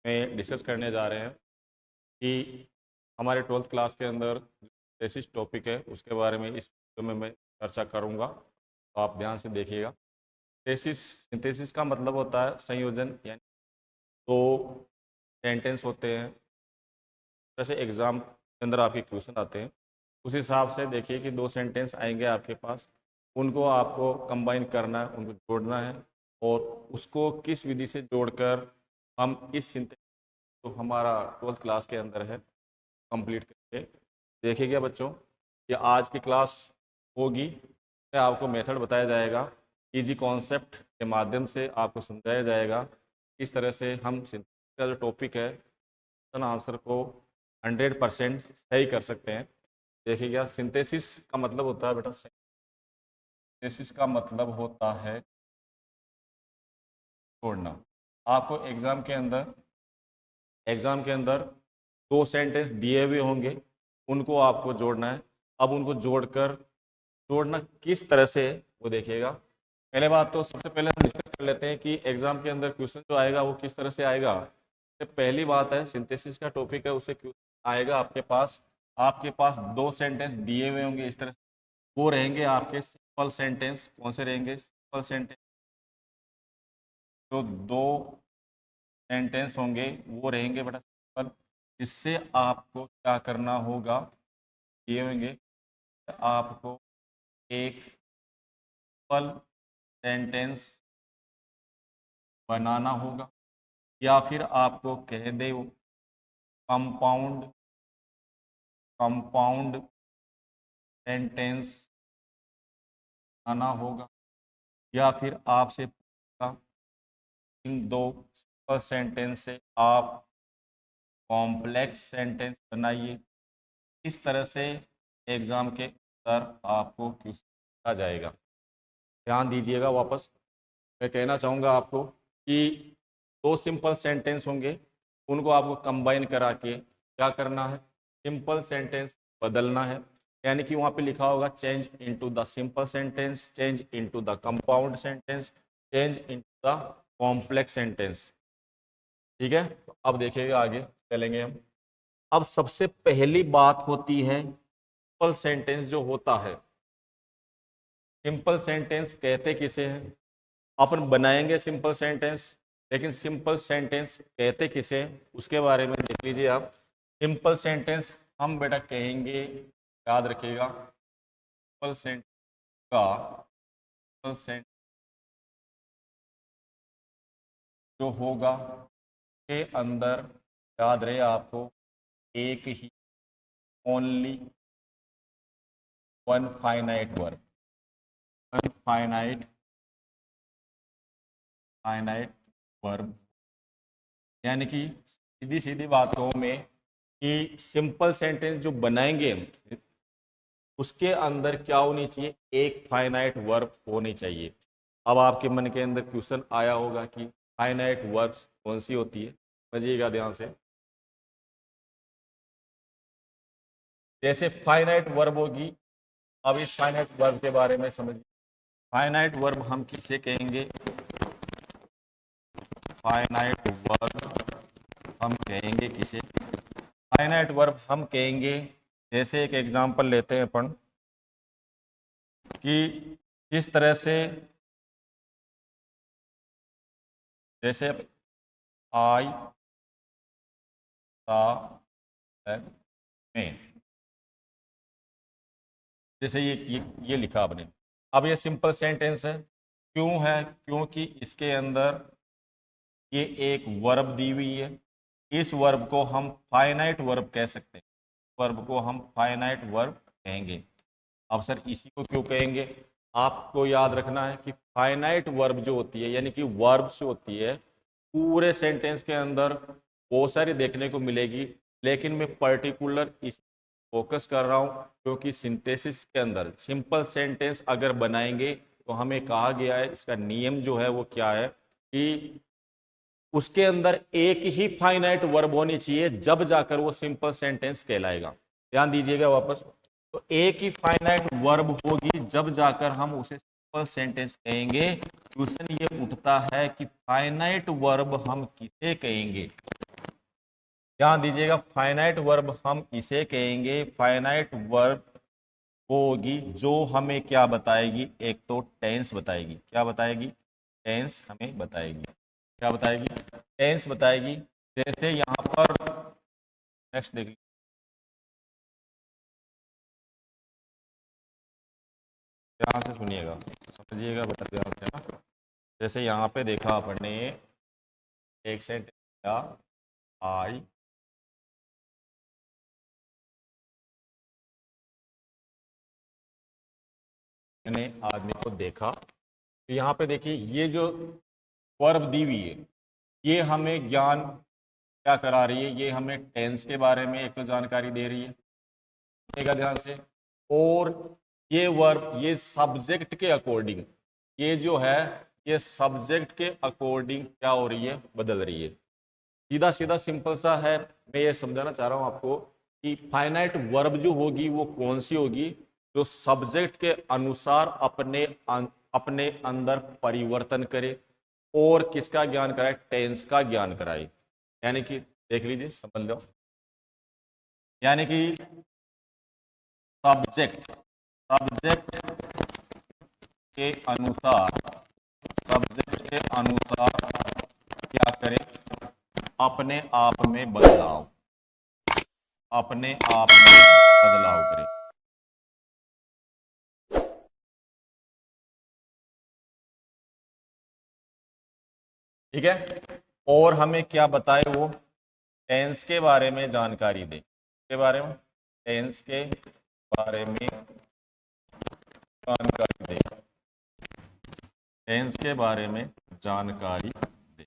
में डिस्कस करने जा रहे हैं कि हमारे 12th क्लास के अंदर थीसिस टॉपिक है उसके बारे में इस वीडियो में मैं चर्चा करूंगा, तो आप ध्यान से देखिएगा। थीसिस सिंथेसिस का मतलब होता है संयोजन, यानी दो सेंटेंस होते हैं। जैसे एग्जाम के अंदर आपके क्वेश्चन आते हैं, उस हिसाब से देखिए कि दो सेंटेंस आएंगे आपके पास, उनको आपको कंबाइन करना है, उनको जोड़ना है और उसको किस विधि से जोड़कर हम इस सिंथेसिस तो हमारा 12th क्लास के अंदर है कंप्लीट करके देखिएगा बच्चों। ये आज की क्लास होगी, आपको मेथड बताया जाएगा, इजी कॉन्सेप्ट के माध्यम से आपको समझाया जाएगा किस तरह से हम सिंथेसिस का जो टॉपिक है आंसर को 100% सही कर सकते हैं। देखिएगा, सिंथेसिस का मतलब होता है बेटा, सिंथेसिस का मतलब होता है जोड़ना। आपको एग्जाम के अंदर दो सेंटेंस दिए हुए होंगे, उनको आपको जोड़ना है। अब उनको जोड़ना किस तरह से, वो देखिएगा। पहले बात तो सबसे पहले हम डिस्कस कर लेते हैं कि एग्जाम के अंदर क्वेश्चन जो आएगा वो किस तरह से आएगा। तो पहली बात है, सिंथेसिस का टॉपिक है, उसे क्वेश्चन आएगा आपके पास दो सेंटेंस दिए हुए होंगे इस तरह से, वो रहेंगे आपके सिंपल सेंटेंस। कौन से रहेंगे? Simple sentence. जो दो सेंटेंस होंगे वो रहेंगे बेटा सिंपल। इससे आपको क्या करना होगा, ये होंगे आपको एक सिंपल सेंटेंस बनाना होगा, या फिर आपको कह दे कंपाउंड कंपाउंड सेंटेंस बनाना होगा, या फिर आपसे पूछा इन दो सिंपल सेंटेंस से आप कॉम्प्लेक्स सेंटेंस बनाइए। इस तरह से एग्जाम के अंदर आपको क्वेश्चन आ जाएगा। ध्यान दीजिएगा, वापस मैं कहना चाहूँगा आपको कि दो सिंपल सेंटेंस होंगे, उनको आपको कंबाइन करा के क्या करना है, सिंपल सेंटेंस बदलना है। यानी कि वहाँ पे लिखा होगा change into the simple sentence, change into the compound sentence, change into the complex sentence. ठीक है, तो अब देखिएगा, आगे चलेंगे हम। अब सबसे पहली बात होती है सिंपल सेंटेंस जो होता है। सिंपल सेंटेंस कहते किसे हैं? अपन बनाएंगे सिंपल सेंटेंस, लेकिन सिंपल सेंटेंस कहते किसे, उसके बारे में देख लीजिए आप। सिंपल सेंटेंस हम बेटा कहेंगे, याद रखिएगा, सिंपल सेंटेंस का सिंपल सेंटेंस जो होगा के अंदर, याद रहे आपको, एक ही, only one finite verb, finite verb. यानी कि सीधी सीधी बात कहूं मैं कि सिंपल सेंटेंस जो बनाएंगे हम, उसके अंदर क्या होनी चाहिए, एक फाइनाइट वर्ब होनी चाहिए। अब आपके मन के अंदर क्वेश्चन आया होगा कि फाइनाइट वर्ब्स कौन सी होती है, समझिएगा ध्यान से। जैसे फाइनाइट वर्ब होगी, अब इस फाइनाइट वर्ब के बारे में समझिए। फाइनाइट वर्ब हम किसे कहेंगे? फाइनाइट वर्ब हम कहेंगे किसे? फाइनाइट वर्ब हम कहेंगे, जैसे एक एग्जांपल लेते हैं अपन कि किस तरह से, जैसे आई में, जैसे ये लिखा आपने। अब ये सिंपल सेंटेंस है, क्यों है? क्योंकि इसके अंदर ये एक वर्ब दी हुई है। इस वर्ब को हम फाइनाइट वर्ब कह सकते हैं, वर्ब को हम फाइनाइट वर्ब कहेंगे। अब सर इसी को क्यों कहेंगे? आपको याद रखना है कि फाइनाइट वर्ब जो होती है, यानी कि वर्ब जो होती है, पूरे सेंटेंस के अंदर बहुत सारी देखने को मिलेगी, लेकिन मैं पर्टिकुलर इस फोकस कर रहा हूं क्योंकि सिंथेसिस के अंदर सिंपल सेंटेंस अगर बनाएंगे तो हमें कहा गया है, इसका नियम जो है वो क्या है कि उसके अंदर एक ही फाइनाइट वर्ब होनी चाहिए, जब जाकर वो सिंपल सेंटेंस कहलाएगा। ध्यान दीजिएगा वापस, तो एक ही फाइनाइट वर्ब होगी जब जाकर हम उसे सिंपल सेंटेंस कहेंगे। क्वेश्चन ये उठता है कि फाइनाइट वर्ब हम किसे कहेंगे? ध्यान दीजिएगा, फाइनाइट वर्ब हम इसे कहेंगे, फाइनाइट वर्ब वो होगी जो हमें क्या बताएगी, एक तो टेंस बताएगी, क्या बताएगी, टेंस हमें बताएगी, क्या बताएगी, टेंस बताएगी। जैसे यहां पर नेक्स्ट देख लीजिए, ध्यान से सुनिएगा, समझिएगा बेटा ध्यान से ना। जैसे यहाँ पे देखा आपने एक सेंटेंस, आई ने आदमी को देखा, तो यहाँ पे देखिए ये जो वर्ब दी हुई है ये हमें ज्ञान क्या करा रही है, ये हमें टेंस के बारे में एक तो जानकारी दे रही है, देखा ध्यान से। और ये वर्ब ये सब्जेक्ट के अकॉर्डिंग, ये जो है ये सब्जेक्ट के अकॉर्डिंग क्या हो रही है, बदल रही है। सीधा सीधा सिंपल सा है, मैं ये समझाना चाह रहा हूं आपको कि फाइनाइट वर्ब जो होगी वो कौन सी होगी, जो सब्जेक्ट के अनुसार अपने अंदर परिवर्तन करे और किसका ज्ञान कराए, टेंस का ज्ञान कराए। यानी कि देख लीजिए समझ लो, यानी कि सब्जेक्ट सब्जेक्ट के अनुसार, सब्जेक्ट के अनुसार क्या करें, अपने आप में बदलाव, अपने आप में बदलाव करें। ठीक है, और हमें क्या बताए वो, टेंस के बारे में जानकारी दे, के बारे में, टेंस के बारे में जानकारी दे, टेंस के बारे में जानकारी दे।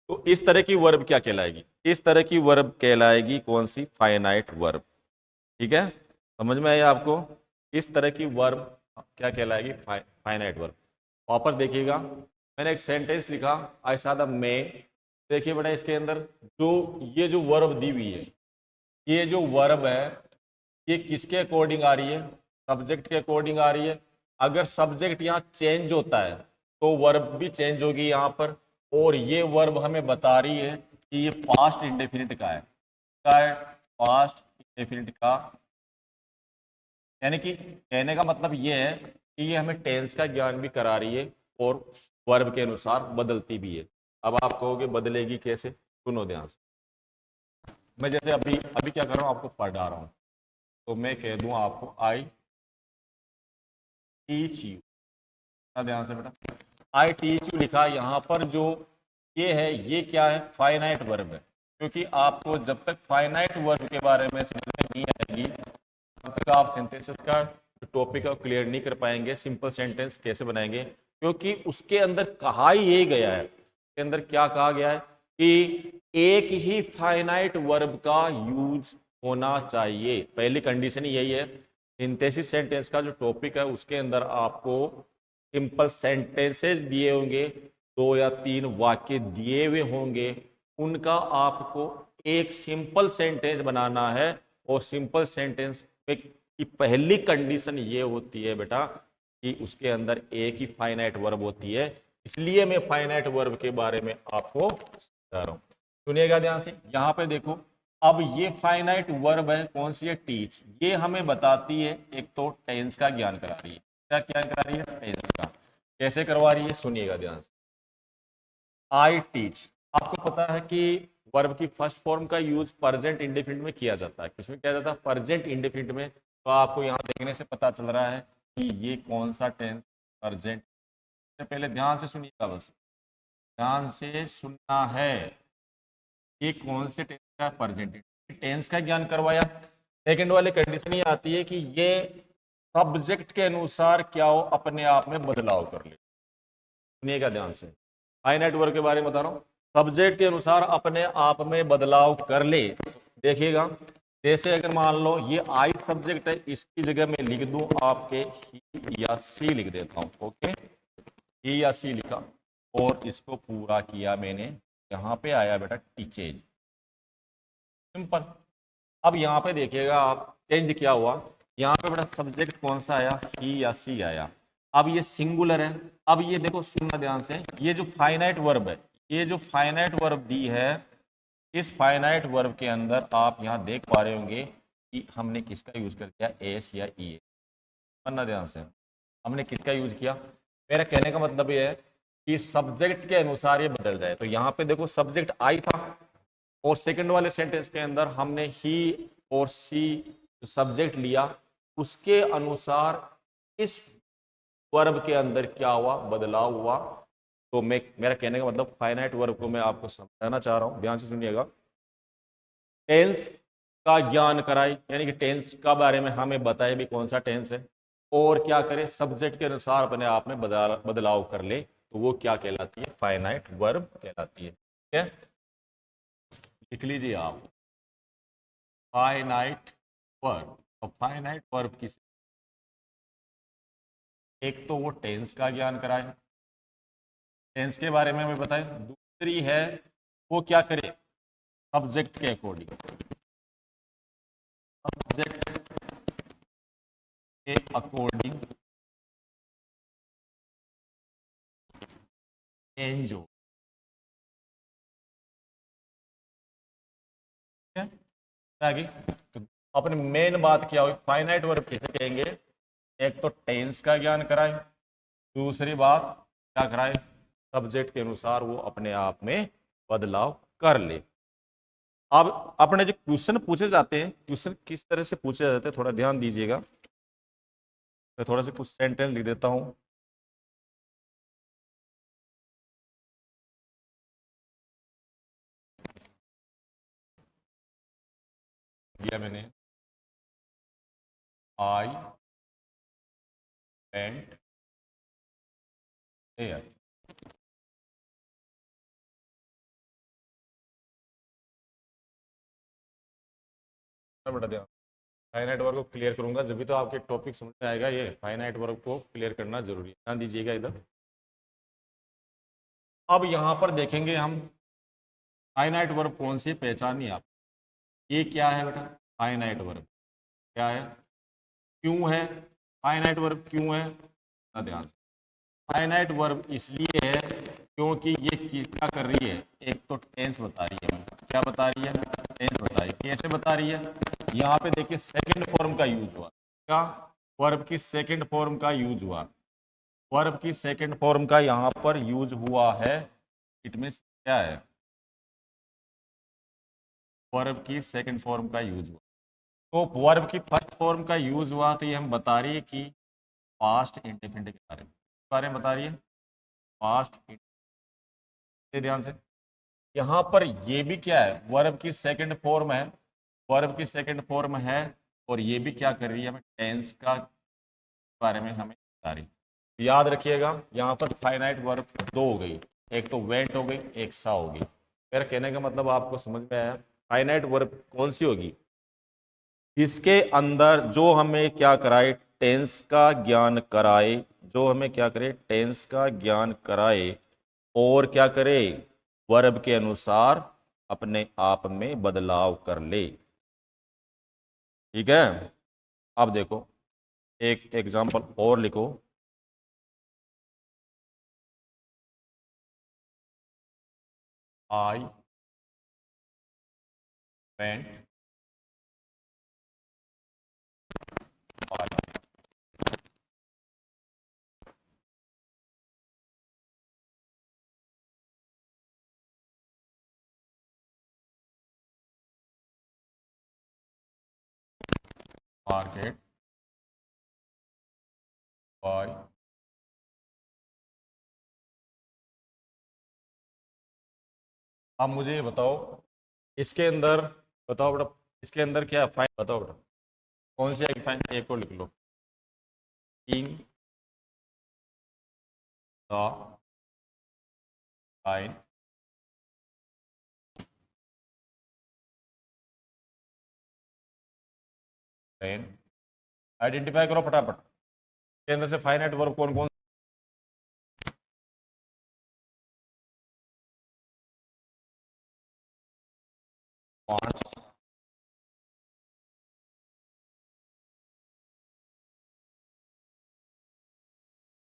तो इस तरह की वर्ब क्या कहलाएगी, इस तरह की वर्ब कहलाएगी कौन सी, फाइनाइट वर्ब। ठीक है, समझ में आया आपको, इस तरह की वर्ब क्या कहलाएगी, फाइनाइट वर्ब। वापस देखिएगा, मैंने एक सेंटेंस लिखा, आई सा द मैन, देखिए बेटा इसके अंदर जो ये जो वर्ब दी हुई है, ये जो वर्ब है ये किसके अकॉर्डिंग आ रही है, सब्जेक्ट के अकॉर्डिंग आ रही है। अगर सब्जेक्ट यहाँ चेंज होता है तो वर्ब भी चेंज होगी यहाँ पर, और ये वर्ब हमें बता रही है कि ये पास्ट इंडेफिनिट का है, क्या है, पास्ट इंडेफिनिट का। यानी कि कहने का मतलब ये है कि ये हमें टेंस का ज्ञान भी करा रही है और वर्ब के अनुसार बदलती भी है। अब आप कहोगे बदलेगी कैसे, सुनो ध्यान से, मैं जैसे अभी अभी क्या कर रहा हूँ, आपको पढ़ा रहा हूँ, तो मैं कह दूं आपको आई टीच यू, ध्यान से बेटा, आई टीच यू लिखा, यहाँ पर जो ये है ये क्या है, फाइनाइट वर्ब है। क्योंकि आपको जब तक फाइनाइट वर्ब के बारे में समझ में नहीं आएगी तब तक आप सेंटेंसेस का टॉपिक क्लियर नहीं कर पाएंगे, सिंपल सेंटेंस कैसे बनाएंगे, क्योंकि उसके अंदर कहा ही ये गया है, उसके अंदर क्या कहा गया है कि एक ही फाइनाइट वर्ब का यूज होना चाहिए। पहली कंडीशन यही है, सिंथेसिस सेंटेंस का जो टॉपिक है उसके अंदर आपको सिंपल सेंटेंसेस दिए होंगे, दो या तीन वाक्य दिए हुए होंगे, उनका आपको एक सिंपल सेंटेंस बनाना है। और सिंपल सेंटेंस की पहली कंडीशन ये होती है बेटा कि उसके अंदर एक ही फाइनाइट वर्ब होती है। इसलिए मैं फाइनाइट वर्ब के बारे में आपको बता रहा हूं, सुनिएगा ध्यान से। यहां पे देखो, अब ये फाइनाइट वर्ब है कौन सी है, टीच, ये हमें बताती है एक तो टेंस का ज्ञान करा रही है, क्या ज्ञान करा रही है, टेंस का। कैसे करवा रही है, सुनिएगा ध्यान से, आई टीच, आपको पता है कि वर्ब की फर्स्ट फॉर्म का यूज प्रेजेंट इंडेफिनिट में किया जाता है, किसमें किया जाता है, प्रेजेंट इंडेफिनिट में। तो आपको यहां देखने से पता चल रहा है कि ये कौन सा टेंस, प्रेजेंट। पहले ध्यान से सुनिएगा, बस ध्यान से सुनना है, ये कौन से टेंस का, प्रेजेंट टेंस का ज्ञान करवाया। सेकंड वाली कंडीशन ये आती है कि ये सब्जेक्ट के अनुसार क्या हो, अपने आप में बदलाव कर ले, सुनिएगा ध्यान से, फाइनाइट वर्ब के बारे में बता रहा हूं, सब्जेक्ट के अनुसार अपने आप में बदलाव कर ले। देखिएगा, जैसे अगर मान लो ये आई सब्जेक्ट है, इसकी जगह मैं लिख दूं आपके ही या सी लिख देता हूं, ओके, ही या सी लिखा और इसको पूरा किया मैंने, यहां पे आया बेटा टीचेज, सिंपल। अब यहाँ पे देखिएगा आप, चेंज क्या हुआ, यहाँ पे बेटा सब्जेक्ट कौन सा आया, ही या सी आया। अब ये सिंगुलर है, अब ये देखो सुनना ध्यान से, ये जो फाइनाइट वर्ब है ये जो फाइनाइट वर्ब दी है, इस फाइनाइट वर्ब के अंदर आप यहां देख पा रहे होंगे कि हमने किसका यूज कर दिया, एस या ई ए। पढ़ना ध्यान से, हमने किसका यूज किया। मेरा कहने का मतलब ये है कि सब्जेक्ट के अनुसार ये बदल जाए। तो यहां पे देखो सब्जेक्ट आई था और सेकंड वाले सेंटेंस के अंदर हमने ही और सी सब्जेक्ट लिया, उसके अनुसार इस वर्ब के अंदर क्या हुआ, बदलाव हुआ। तो मैं, मेरा कहने का मतलब फाइनाइट वर्ब को मैं आपको समझाना चाह रहा हूं, ध्यान से सुनिएगा। टेंस का ज्ञान कराए, यानी कि टेंस का बारे में हमें बताए भी कौन सा टेंस है, और क्या करे, सब्जेक्ट के अनुसार अपने आप में बदलाव कर ले, तो वो क्या कहलाती है, फाइनाइट वर्ब कहलाती है। ठीक है, लिख लीजिए आप, फाइनाइट वर्ब। और फाइनाइट वर्ब किस, एक तो वो टेंस का ज्ञान कराए, टेंस के बारे में हमें बताए, दूसरी है वो क्या करे, सब्जेक्ट के अकॉर्डिंग, सब्जेक्ट के अकॉर्डिंग चेंज हो। ठीक है, आगे तो अपनी मेन बात क्या हुई, फाइनाइट वर्ब किसे कहेंगे, एक तो टेंस का ज्ञान कराए, दूसरी बात क्या कराए, सब्जेक्ट के अनुसार वो अपने आप में बदलाव कर ले। अब अपने जो क्वेश्चन पूछे जाते हैं, क्वेश्चन किस तरह से पूछे जाते हैं थोड़ा ध्यान दीजिएगा। मैं थोड़ा सा कुछ सेंटेंस लिख देता हूं। दिया मैंने, आई वेंट देयर। बड़ा ध्यान, फाइनाइट वर्ब को क्लियर करूंगा जब भी तो आपके टॉपिक समझ में आएगा। ये फाइनाइट वर्ब को क्लियर करना जरूरी है, ध्यान दीजिएगा इधर। अब यहां पर देखेंगे हम फाइनाइट वर्ब कौन सी पहचानी आप, ये क्या है बेटा, फाइनाइट वर्ब क्या है, क्यों है फाइनाइट वर्ब, क्यों है ना, ध्यान से। फाइनाइट वर्ब इसलिए है क्योंकि ये क्या कर रही है, एक तो टेंस बता रही है, क्या बता रही है, टेंस बता रही है। कैसे बता रही है, यहाँ पे देखिए सेकंड फॉर्म का यूज हुआ, क्या, वर्ब की सेकंड फॉर्म का यूज हुआ, वर्ब की सेकंड फॉर्म का यहाँ पर यूज हुआ है। इट मीन्स क्या है, वर्ब की सेकंड फॉर्म का यूज हुआ। तो वर्ब की फर्स्ट फॉर्म का यूज हुआ तो ये हम बता रही है कि पास्ट इंडेफिनिट के बारे में बता रही है, पास्ट। ध्यान से, यहां पर ये भी क्या है, वर्ब की सेकंड फॉर्म है, वर्ब की सेकंड फॉर्म है, और ये भी क्या कर रही है, हमें टेंस का बारे में हमें बता रही है। याद रखिएगा यहाँ पर फाइनाइट वर्ब दो हो गई, एक तो वेंट हो गई, एक सा हो गई। मेरा कहने का मतलब आपको समझ में आया, फाइनाइट वर्ब कौन सी होगी, इसके अंदर जो हमें क्या कराए, टेंस का ज्ञान कराए, जो हमें क्या करे, टेंस का ज्ञान कराए, और क्या करे, वर्ब के अनुसार अपने आप में बदलाव कर ले। ठीक है, अब देखो एक एग्जांपल और लिखो, आई वेंट मार्केट बाय। अब मुझे ये बताओ, इसके अंदर, बताओ बेटा, इसके अंदर क्या फाइन, बताओ बेटा कौन सी आएगी फाइन, एक को लिख लो, in the fine pen. Identify करो फटाफट, के अंदर से फाइनाइट वर्ब कौन कौन, wants,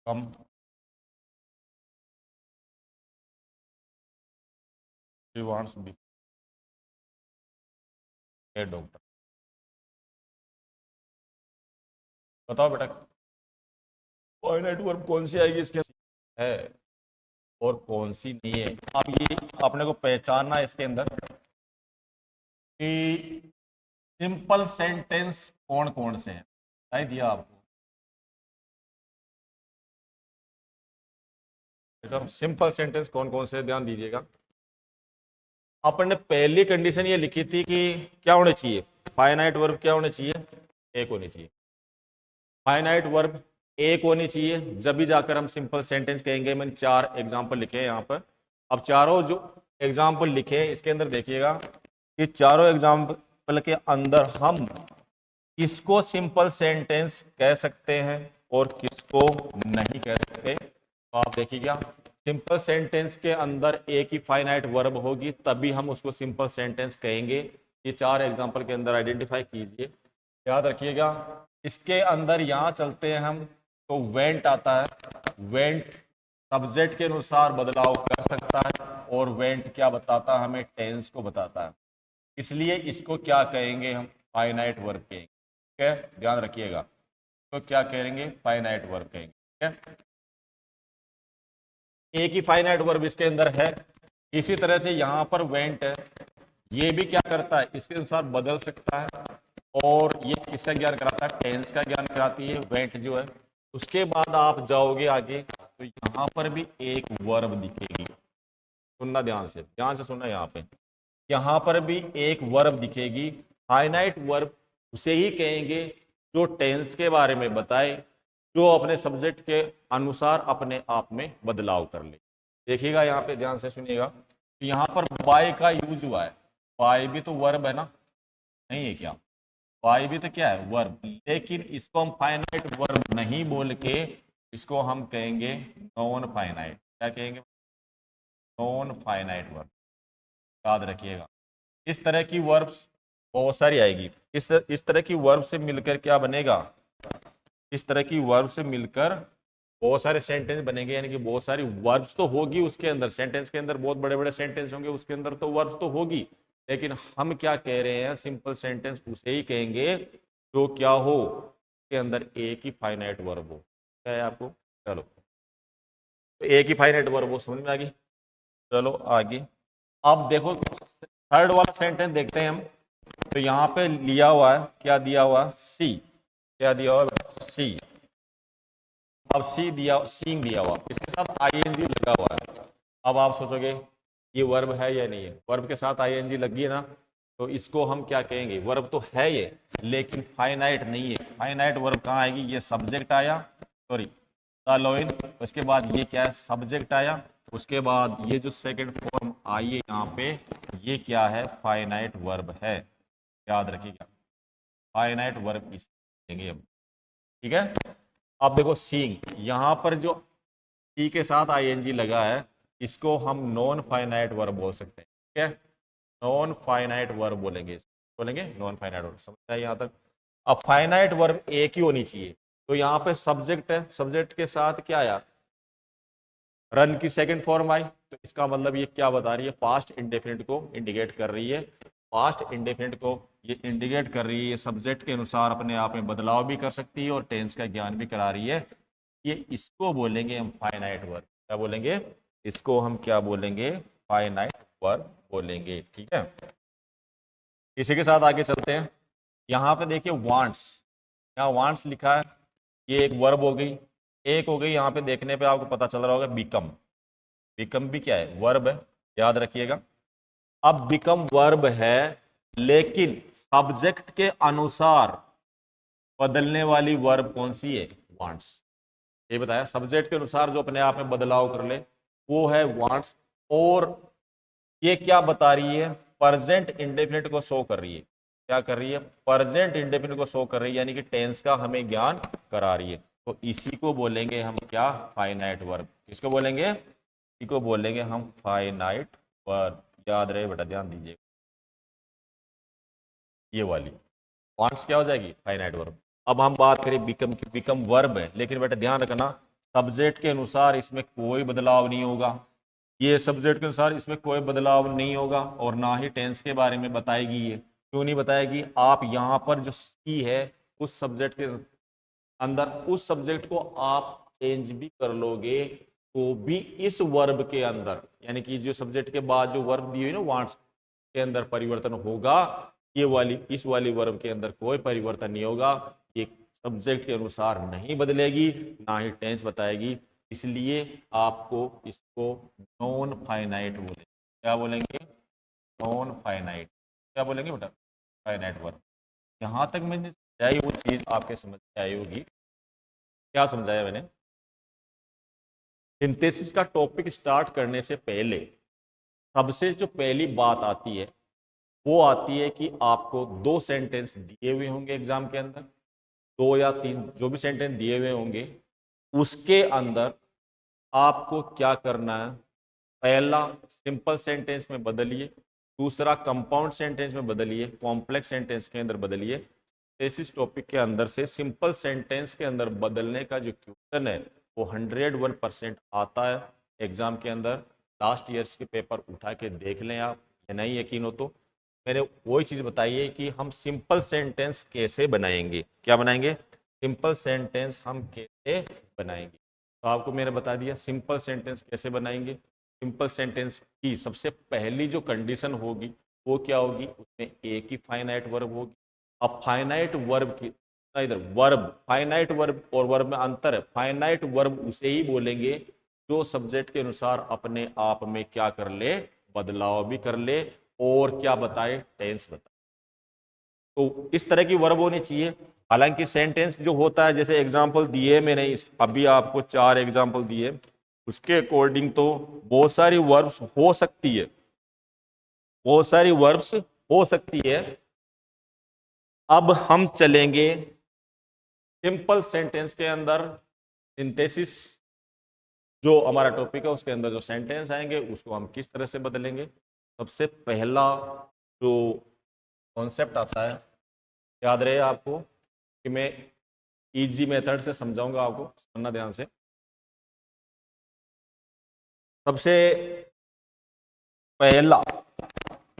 come, she wants be a doctor. बताओ बेटा फाइनाइट वर्ब कौन सी आएगी इसके है और कौन सी नहीं है। अब ये अपने को पहचानना है इसके अंदर कि सिंपल सेंटेंस कौन कौन से हैं। बताई दिया आपको सिंपल सेंटेंस कौन कौन से, ध्यान दीजिएगा। अपन ने पहली कंडीशन ये लिखी थी कि क्या होने चाहिए, फाइनाइट वर्ब क्या होने चाहिए, एक होनी चाहिए। फाइनाइट वर्ब एक होनी चाहिए, जब भी जाकर हम सिंपल सेंटेंस कहेंगे। मैंने 4 एग्जांपल लिखे हैं यहाँ पर। अब चारों जो एग्जांपल लिखे हैं इसके अंदर देखिएगा कि चारों एग्जांपल के अंदर हम किसको सिंपल सेंटेंस कह सकते हैं और किसको नहीं कह सकते। तो आप देखिएगा सिंपल सेंटेंस के अंदर एक ही फाइनाइट वर्ब होगी, तभी हम उसको सिंपल सेंटेंस कहेंगे। ये 4 एग्जांपल के अंदर आइडेंटिफाई कीजिए, याद रखिएगा। इसके अंदर यहां चलते हैं हम तो वेंट आता है। वेंट सब्जेक्ट के अनुसार बदलाव कर सकता है और वेंट क्या बताता है हमें, टेंस को बताता है। इसलिए इसको क्या कहेंगे हम, फाइनाइट वर्ब कहेंगे। ठीक है, ध्यान रखिएगा। तो क्या कहेंगे, फाइनाइट वर्ब कहेंगे। ठीक है, एक ही फाइनाइट वर्ब इसके अंदर है। इसी तरह से यहां पर वेंट है, ये भी क्या करता है, इसके अनुसार बदल सकता है और ये किसका ज्ञान कराता है, टेंस का ज्ञान कराती है वेंट जो है। उसके बाद आप जाओगे आगे तो यहां पर भी एक वर्ब दिखेगी। सुनना ध्यान से सुनना। यहां पर भी एक वर्ब दिखेगी। फाइनाइट वर्ब उसे ही कहेंगे जो टेंस के बारे में बताए, जो अपने सब्जेक्ट के अनुसार अपने आप में बदलाव कर ले। देखिएगा यहाँ पे ध्यान से सुनिएगा, यहाँ पर बाय का यूज हुआ है। बाय भी तो वर्ब है ना, नहीं है क्या, बाय भी तो क्या है, वर्ब। लेकिन इसको हम फाइनाइट वर्ब नहीं बोल के इसको हम कहेंगे नॉन फाइनाइट। क्या कहेंगे, नॉन फाइनाइट वर्ब। याद रखिएगा, इस तरह की वर्ब्स बहुत सारी आएगी। इस तरह की वर्ब से मिलकर क्या बनेगा, इस तरह की वर्ब से मिलकर बहुत सारे सेंटेंस बनेंगे। यानी कि बहुत सारी वर्ब्स तो होगी उसके अंदर, सेंटेंस के अंदर बहुत बड़े बड़े सेंटेंस होंगे, उसके अंदर तो वर्ब्स तो होगी। लेकिन हम क्या कह रहे हैं, सिंपल सेंटेंस उसे ही कहेंगे जो क्या हो, के अंदर एक ही फाइनाइट वर्ब हो। क्या है आपको, चलो तो एक ही फाइनाइट वर्ब हो, समझ में आ गई। चलो आगे, अब देखो थर्ड वाला सेंटेंस देखते हैं हम। तो यहाँ पे लिया हुआ है, क्या दिया हुआ है, सी। क्या दिया हुआ है, सी। अब सी दिया, सीइंग दिया हुआ, इसके साथ आईएनजी लगा हुआ है। अब आप सोचोगे ये वर्ब है या नहीं है, वर्ब के साथ आईएनजी लगी है ना, तो इसको हम क्या कहेंगे, वर्ब तो है ये लेकिन फाइनाइट नहीं है। फाइनाइट वर्ब कहाँ आएगी, ये सब्जेक्ट आया, सॉरी लोइन, उसके बाद ये क्या है, सब्जेक्ट आया, उसके बाद ये जो सेकंड फॉर्म आई है यहाँ पे, ये क्या है, फाइनाइट वर्ब है। याद रखिएगा, फाइनाइट वर्ब देंगे हम। ठीक है, अब देखो सीइंग, यहां पर जो सी के साथ आईएनजी लगा है, इसको हम नॉन फाइनाइट वर्ब बोल सकते हैं। ठीक है, नॉन फाइनाइट वर्ब बोलेंगे, नॉन फाइनाइट वर्ब। समझ आए यहां तक। अब फाइनाइट वर्ब एक ही होनी चाहिए, तो यहाँ पे सब्जेक्ट है, सब्जेक्ट के साथ क्या आया, रन की सेकंड फॉर्म आई, तो इसका मतलब ये क्या बता रही है, पास्ट इंडेफिनिट को इंडिकेट कर रही है। पास्ट इंडेफिनिट को ये इंडिकेट कर रही है, ये सब्जेक्ट के अनुसार अपने आप में बदलाव भी कर सकती है और टेंस का ज्ञान भी करा रही है। ये इसको बोलेंगे हम फाइनाइट वर्ब। क्या बोलेंगे, इसको हम क्या बोलेंगे, फाइनाइट वर्ब बोलेंगे। ठीक है, इसी के साथ आगे चलते हैं। यहाँ पे देखिए वांट्स, यहाँ वांट्स लिखा है, ये एक वर्ब हो गई, एक हो गई। यहाँ पे देखने पे आपको पता चल रहा होगा बिकम, बिकम भी क्या है, वर्ब है। याद रखिएगा, अब बिकम वर्ब है लेकिन सब्जेक्ट के अनुसार बदलने वाली वर्ब कौन सी है, वांट्स। ये बताया, सब्जेक्ट के अनुसार जो अपने आप में बदलाव कर ले वो है वांट्स। और ये क्या बता रही है, प्रेजेंट इंडेफिनिट को शो कर रही है। क्या कर रही है, प्रेजेंट इंडेफिनिट को शो कर रही है, यानी कि टेंस का हमें ज्ञान करा रही है। तो इसी को बोलेंगे हम क्या, फाइनाइट वर्ब। किसको बोलेंगे, इसी को बोलेंगे हम फाइनाइट वर्ब। याद रहे बेटा, ध्यान दीजिए, ये वाली वांट्स क्या हो जाएगी, फाइनाइट वर्ब। अब हम बात करें बिकम की, बिकम वर्ब है लेकिन बेटा ध्यान रखना सब्जेक्ट के अनुसार इसमें कोई बदलाव नहीं होगा। ये सब्जेक्ट के अनुसार इसमें कोई बदलाव नहीं होगा और ना ही टेंस के बारे में बताएगी। ये क्यों नहीं बताएगी? आप यहाँ पर जो सी है उस सब्जेक्ट के अंदर उस सब्जेक्ट को आप चेंज भी कर लोगे तो भी इस वर्ब के अंदर, यानी कि जो सब्जेक्ट के बाद जो वर्ब दी हुई ना वांट्स के अंदर परिवर्तन होगा, ये वाली इस वाली वर्ब के अंदर कोई परिवर्तन नहीं होगा। ये सब्जेक्ट के अनुसार नहीं बदलेगी, ना ही टेंस बताएगी। इसलिए आपको इसको नॉन फाइनाइट बोलेंगे। क्या बोलेंगे? Non finite. क्या बोलेंगे बेटा? Finite verb. यहां तक मैंने समझाई वो चीज आपके समझ में आई होगी। क्या समझाया मैंने? सिंथेसिस का टॉपिक स्टार्ट करने से पहले सबसे जो पहली बात आती है वो आती है कि आपको 2 सेंटेंस दिए हुए होंगे एग्जाम के अंदर, 2 या 3 जो भी सेंटेंस दिए हुए होंगे, उसके अंदर आपको क्या करना है? पहला सिंपल सेंटेंस में बदलिए, दूसरा कंपाउंड सेंटेंस में बदलिए, कॉम्प्लेक्स सेंटेंस के अंदर बदलिए। इस टॉपिक के अंदर से सिंपल सेंटेंस के अंदर बदलने का जो क्वेश्चन है वो 101% आता है एग्जाम के अंदर। लास्ट ईयर्स के पेपर उठा के देख लें आप, ये नहीं यकीन हो तो। मैंने वही चीज बताई है कि हम सिंपल सेंटेंस कैसे बनाएंगे। क्या बनाएंगे? सिंपल सेंटेंस हम कैसे बनाएंगे। तो आपको मैंने बता दिया सिंपल सेंटेंस कैसे बनाएंगे। सिंपल सेंटेंस की सबसे पहली जो कंडीशन होगी वो क्या होगी? उसमें एक ही फाइनाइट वर्ब होगी। अब फाइनाइट वर्ब की इधर वर्ब, फाइनाइट वर्ब और वर्ब में अंतर है। फाइनाइट वर्ब उसे ही बोलेंगे जो सब्जेक्ट के अनुसार अपने आप में क्या कर ले? बदलाव भी कर ले और क्या बताए? टेंस बताए। तो इस तरह की वर्ब होनी चाहिए। हालांकि सेंटेंस जो होता है, जैसे एग्जांपल दिए मैंने अभी आपको 4 एग्जांपल दिए, उसके अकॉर्डिंग तो बहुत सारी वर्ब्स हो सकती है, बहुत सारी वर्ब्स हो सकती है। अब हम चलेंगे सिंपल सेंटेंस के अंदर। सिंथेसिस जो हमारा टॉपिक है उसके अंदर जो सेंटेंस आएंगे उसको हम किस तरह से बदलेंगे। सबसे पहला जो कॉन्सेप्ट आता है, याद रहे आपको कि मैं इजी मेथड से समझाऊंगा, आपको सुनना ध्यान से। सबसे पहला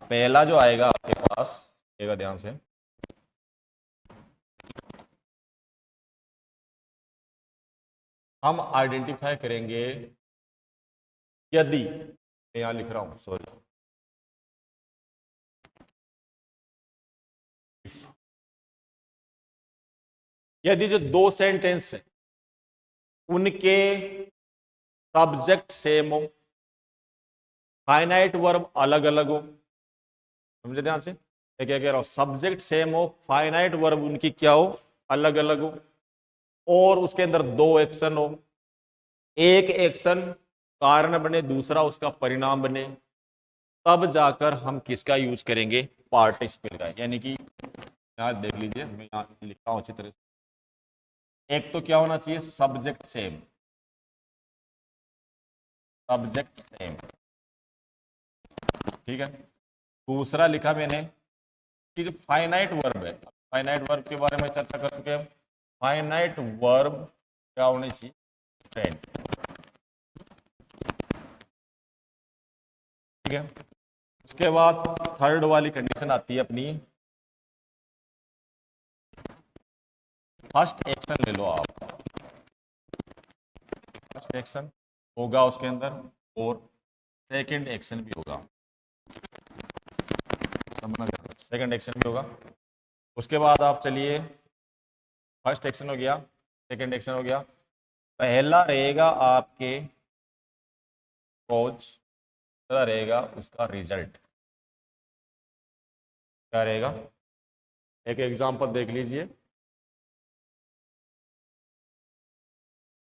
पहला जो आएगा आपके पास, आएगा ध्यान से, हम आइडेंटिफाई करेंगे यदि, मैं यहां लिख रहा हूं सॉरी, यदि जो 2 सेंटेंस है उनके सब्जेक्ट सेम हो, फाइनाइट वर्ब अलग अलग हो। समझे ध्यान से मैं क्या कह रहा हूं? सब्जेक्ट सेम हो, फाइनाइट वर्ब उनकी क्या हो? अलग अलग हो। और उसके अंदर 2 एक्शन हो, एक एक्शन कारण बने, दूसरा उसका परिणाम बने, तब जाकर हम किसका यूज करेंगे? पार्टिसिपल का। यानी कि यहां देख लीजिए, मैं यहां लिखता हूं अच्छी तरह से। एक तो क्या होना चाहिए? सब्जेक्ट सेम, सब्जेक्ट सेम, ठीक है। दूसरा लिखा मैंने कि जो फाइनाइट वर्ब है, फाइनाइट वर्ब के बारे में चर्चा कर चुके हैं। फाइनाइट वर्ब क्या होनी चाहिए? डिफरेंट, ठीक है। उसके बाद थर्ड वाली कंडीशन आती है अपनी, फर्स्ट एक्शन ले लो आप, फर्स्ट एक्शन होगा उसके अंदर और सेकंड एक्शन भी होगा, समझना, सेकंड एक्शन भी होगा। उसके बाद आप चलिए, फर्स्ट एक्शन हो गया, सेकंड एक्शन हो गया, पहला रहेगा आपके कॉज, दूसरा रहेगा उसका रिजल्ट। क्या रहेगा? एक एग्जांपल देख लीजिए,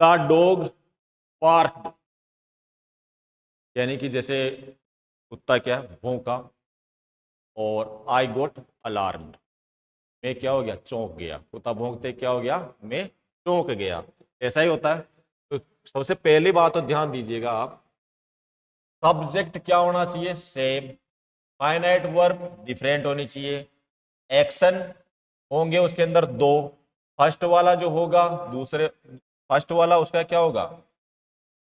द डॉग बार्क्ड, यानी कि जैसे कुत्ता क्या भौंका, और आई गोट अलार्म्ड, मैं क्या हो गया? चौंक गया। कुत्ता भौंकते क्या हो गया? मैं चौंक गया। ऐसा ही होता है। तो सबसे पहली बात तो ध्यान दीजिएगा आप, सब्जेक्ट क्या होना चाहिए? सेम, फाइनाइट वर्ब डिफरेंट होनी चाहिए, एक्शन होंगे उसके अंदर 2, फर्स्ट वाला जो होगा दूसरे, फर्स्ट वाला उसका क्या होगा?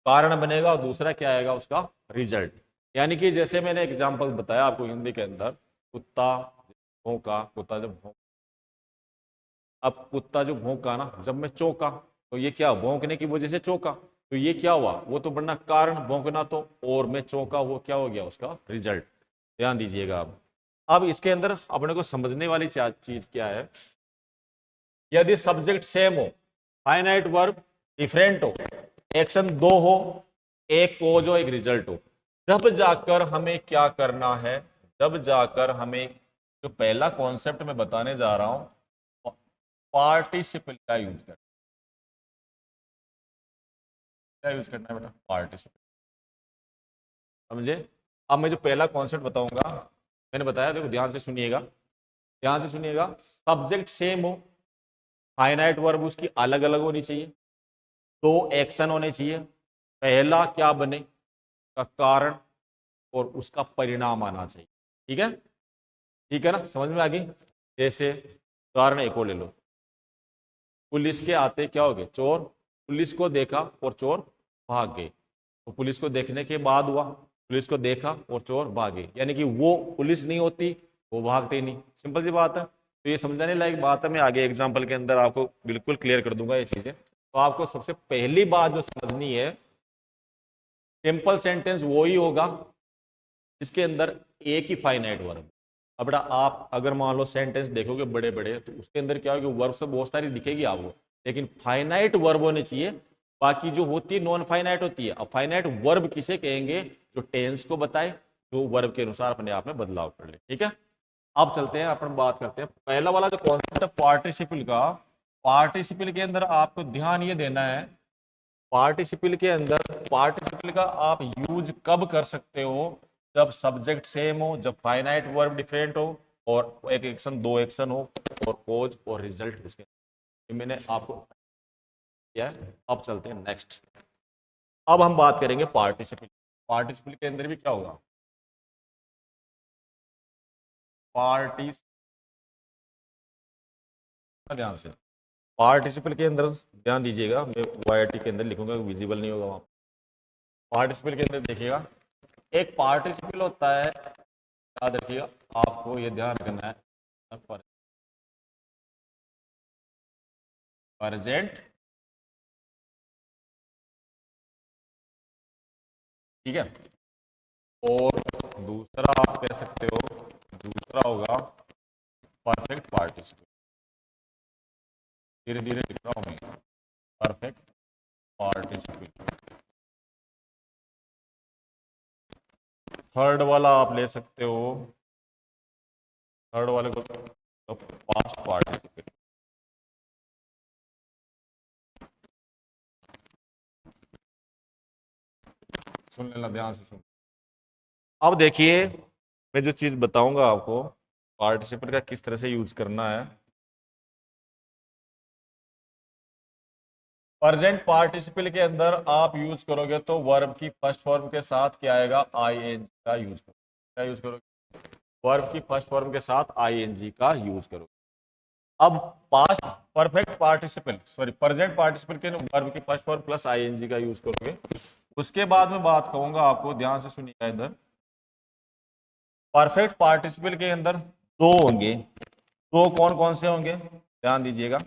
कारण बनेगा और दूसरा क्या आएगा उसका रिजल्ट। यानी कि जैसे मैंने एग्जांपल बताया आपको हिंदी के अंदर, कुत्ता भौंका, कुत्ता जब भौंका, अब कुत्ता जो भौंका ना, जब मैं चौंका तो ये क्या, भौंकने की वजह से चौंका, तो ये क्या हुआ, वो तो बनना कारण भौंकना, तो और मैं चौंका, वो क्या हो गया उसका रिजल्ट। ध्यान दीजिएगा। अब इसके अंदर अपने को समझने वाली चीज क्या है, यदि सब्जेक्ट सेम हो, फाइनाइट वर्ब डिफरेंट हो, एक्शन दो हो, एक कोज हो एक रिजल्ट हो, जब जाकर हमें क्या करना है, जब जाकर हमें जो पहला कॉन्सेप्ट मैं बताने जा रहा हूं, पार्टिसिपल का यूज करना। क्या यूज करना है बेटा, पार्टिसिपल। समझे। अब मैं जो पहला कॉन्सेप्ट बताऊंगा, मैंने बताया, देखो ध्यान से सुनिएगा, ध्यान से सुनिएगा। सब्जेक्ट सेम हो, फाइनाइट वर्ब उसकी अलग अलग होनी चाहिए, दो एक्शन होने चाहिए, पहला क्या बने का कारण और उसका परिणाम आना चाहिए। ठीक है, ठीक है ना, समझ में आ गई। जैसे उदाहरण एक और ले लो, पुलिस के आते क्या हो गए, चोर, पुलिस को देखा और चोर भाग गए, तो पुलिस को देखने के बाद हुआ, पुलिस को देखा और चोर भागे, यानी कि वो पुलिस नहीं होती, वो भागते नहीं। सिंपल सी बात है। तो ये समझाने लायक बात है, मैं आगे एग्जांपल के अंदर आपको बिल्कुल क्लियर कर दूंगा ये चीजें। तो आपको सबसे पहली बात जो समझनी है, सिंपल सेंटेंस वो ही होगा जिसके अंदर एक ही फाइनाइट वर्ब। अब बेटा आप अगर मान लो सेंटेंस देखोगे बड़े बड़े, तो उसके अंदर क्या होगी, वर्ब से बहुत सारी दिखेगी आपको, लेकिन फाइनाइट वर्ब होने चाहिए। बाकी जो होती है नॉन फाइनाइट होती है। अब फाइनाइट वर्ब किसे कहेंगे, जो टेंस को बताए, जो वर्ब के अनुसार अपने आप में बदलाव कर ले। ठीक है, अब चलते हैं, अपन बात करते हैं पहला वाला जो कॉन्सेप्ट है पार्टिसिपल का। पार्टिसिपल के अंदर आपको ध्यान ये देना है, पार्टिसिपल के अंदर पार्टिसिपल का आप यूज कब कर सकते हो, जब सब्जेक्ट सेम हो, जब फाइनाइट वर्ब डिफरेंट हो, और एक एक्शन दो एक्शन हो, और कोज और रिजल्ट उसके, ये मैंने आपको किया है। अब चलते हैं नेक्स्ट। अब हम बात करेंगे पार्टिसिपल। पार्टिसिपल के अंदर भी क्या होगा, पार्टिस, ध्यान से, पार्टिसिपल के अंदर ध्यान दीजिएगा, मैं वाईटी के अंदर लिखूंगा, विजिबल नहीं होगा वहां। पार्टिसिपल के अंदर देखिएगा, एक पार्टिसिपल होता है, याद रखिएगा, आपको ये ध्यान रखना है, प्रेजेंट, ठीक है, और दूसरा आप कह सकते हो, दूसरा होगा परफेक्ट पार्टिसिपल। धीरे धीरे लिख रहा हूं मैं, परफेक्ट पार्टिसिपल। थर्ड वाला आप ले सकते हो, थर्ड वाले को तो पास्ट पार्टिसिपल। सुन लेना ध्यान से, सुन। अब देखिए, मैं जो चीज बताऊंगा आपको, पार्टिसिपल का किस तरह से यूज करना है। प्रेजेंट पार्टिसिपल के अंदर आप यूज करोगे तो वर्ब की फर्स्ट फॉर्म के साथ क्या आएगा, आईएनजी का यूज करोगे। क्या यूज करोगे, वर्ब की फर्स्ट फॉर्म के साथ आईएनजी का यूज करोगे। अब past perfect participle, sorry present participle के वर्ब की फर्स्ट फॉर्म प्लस आईएनजी का यूज करोगे। उसके बाद में बात कहूंगा आपको, ध्यान से सुनिएगा इधर, परफेक्ट पार्टिसिपल के अंदर दो होंगे, दो कौन कौन से होंगे, ध्यान दीजिएगा।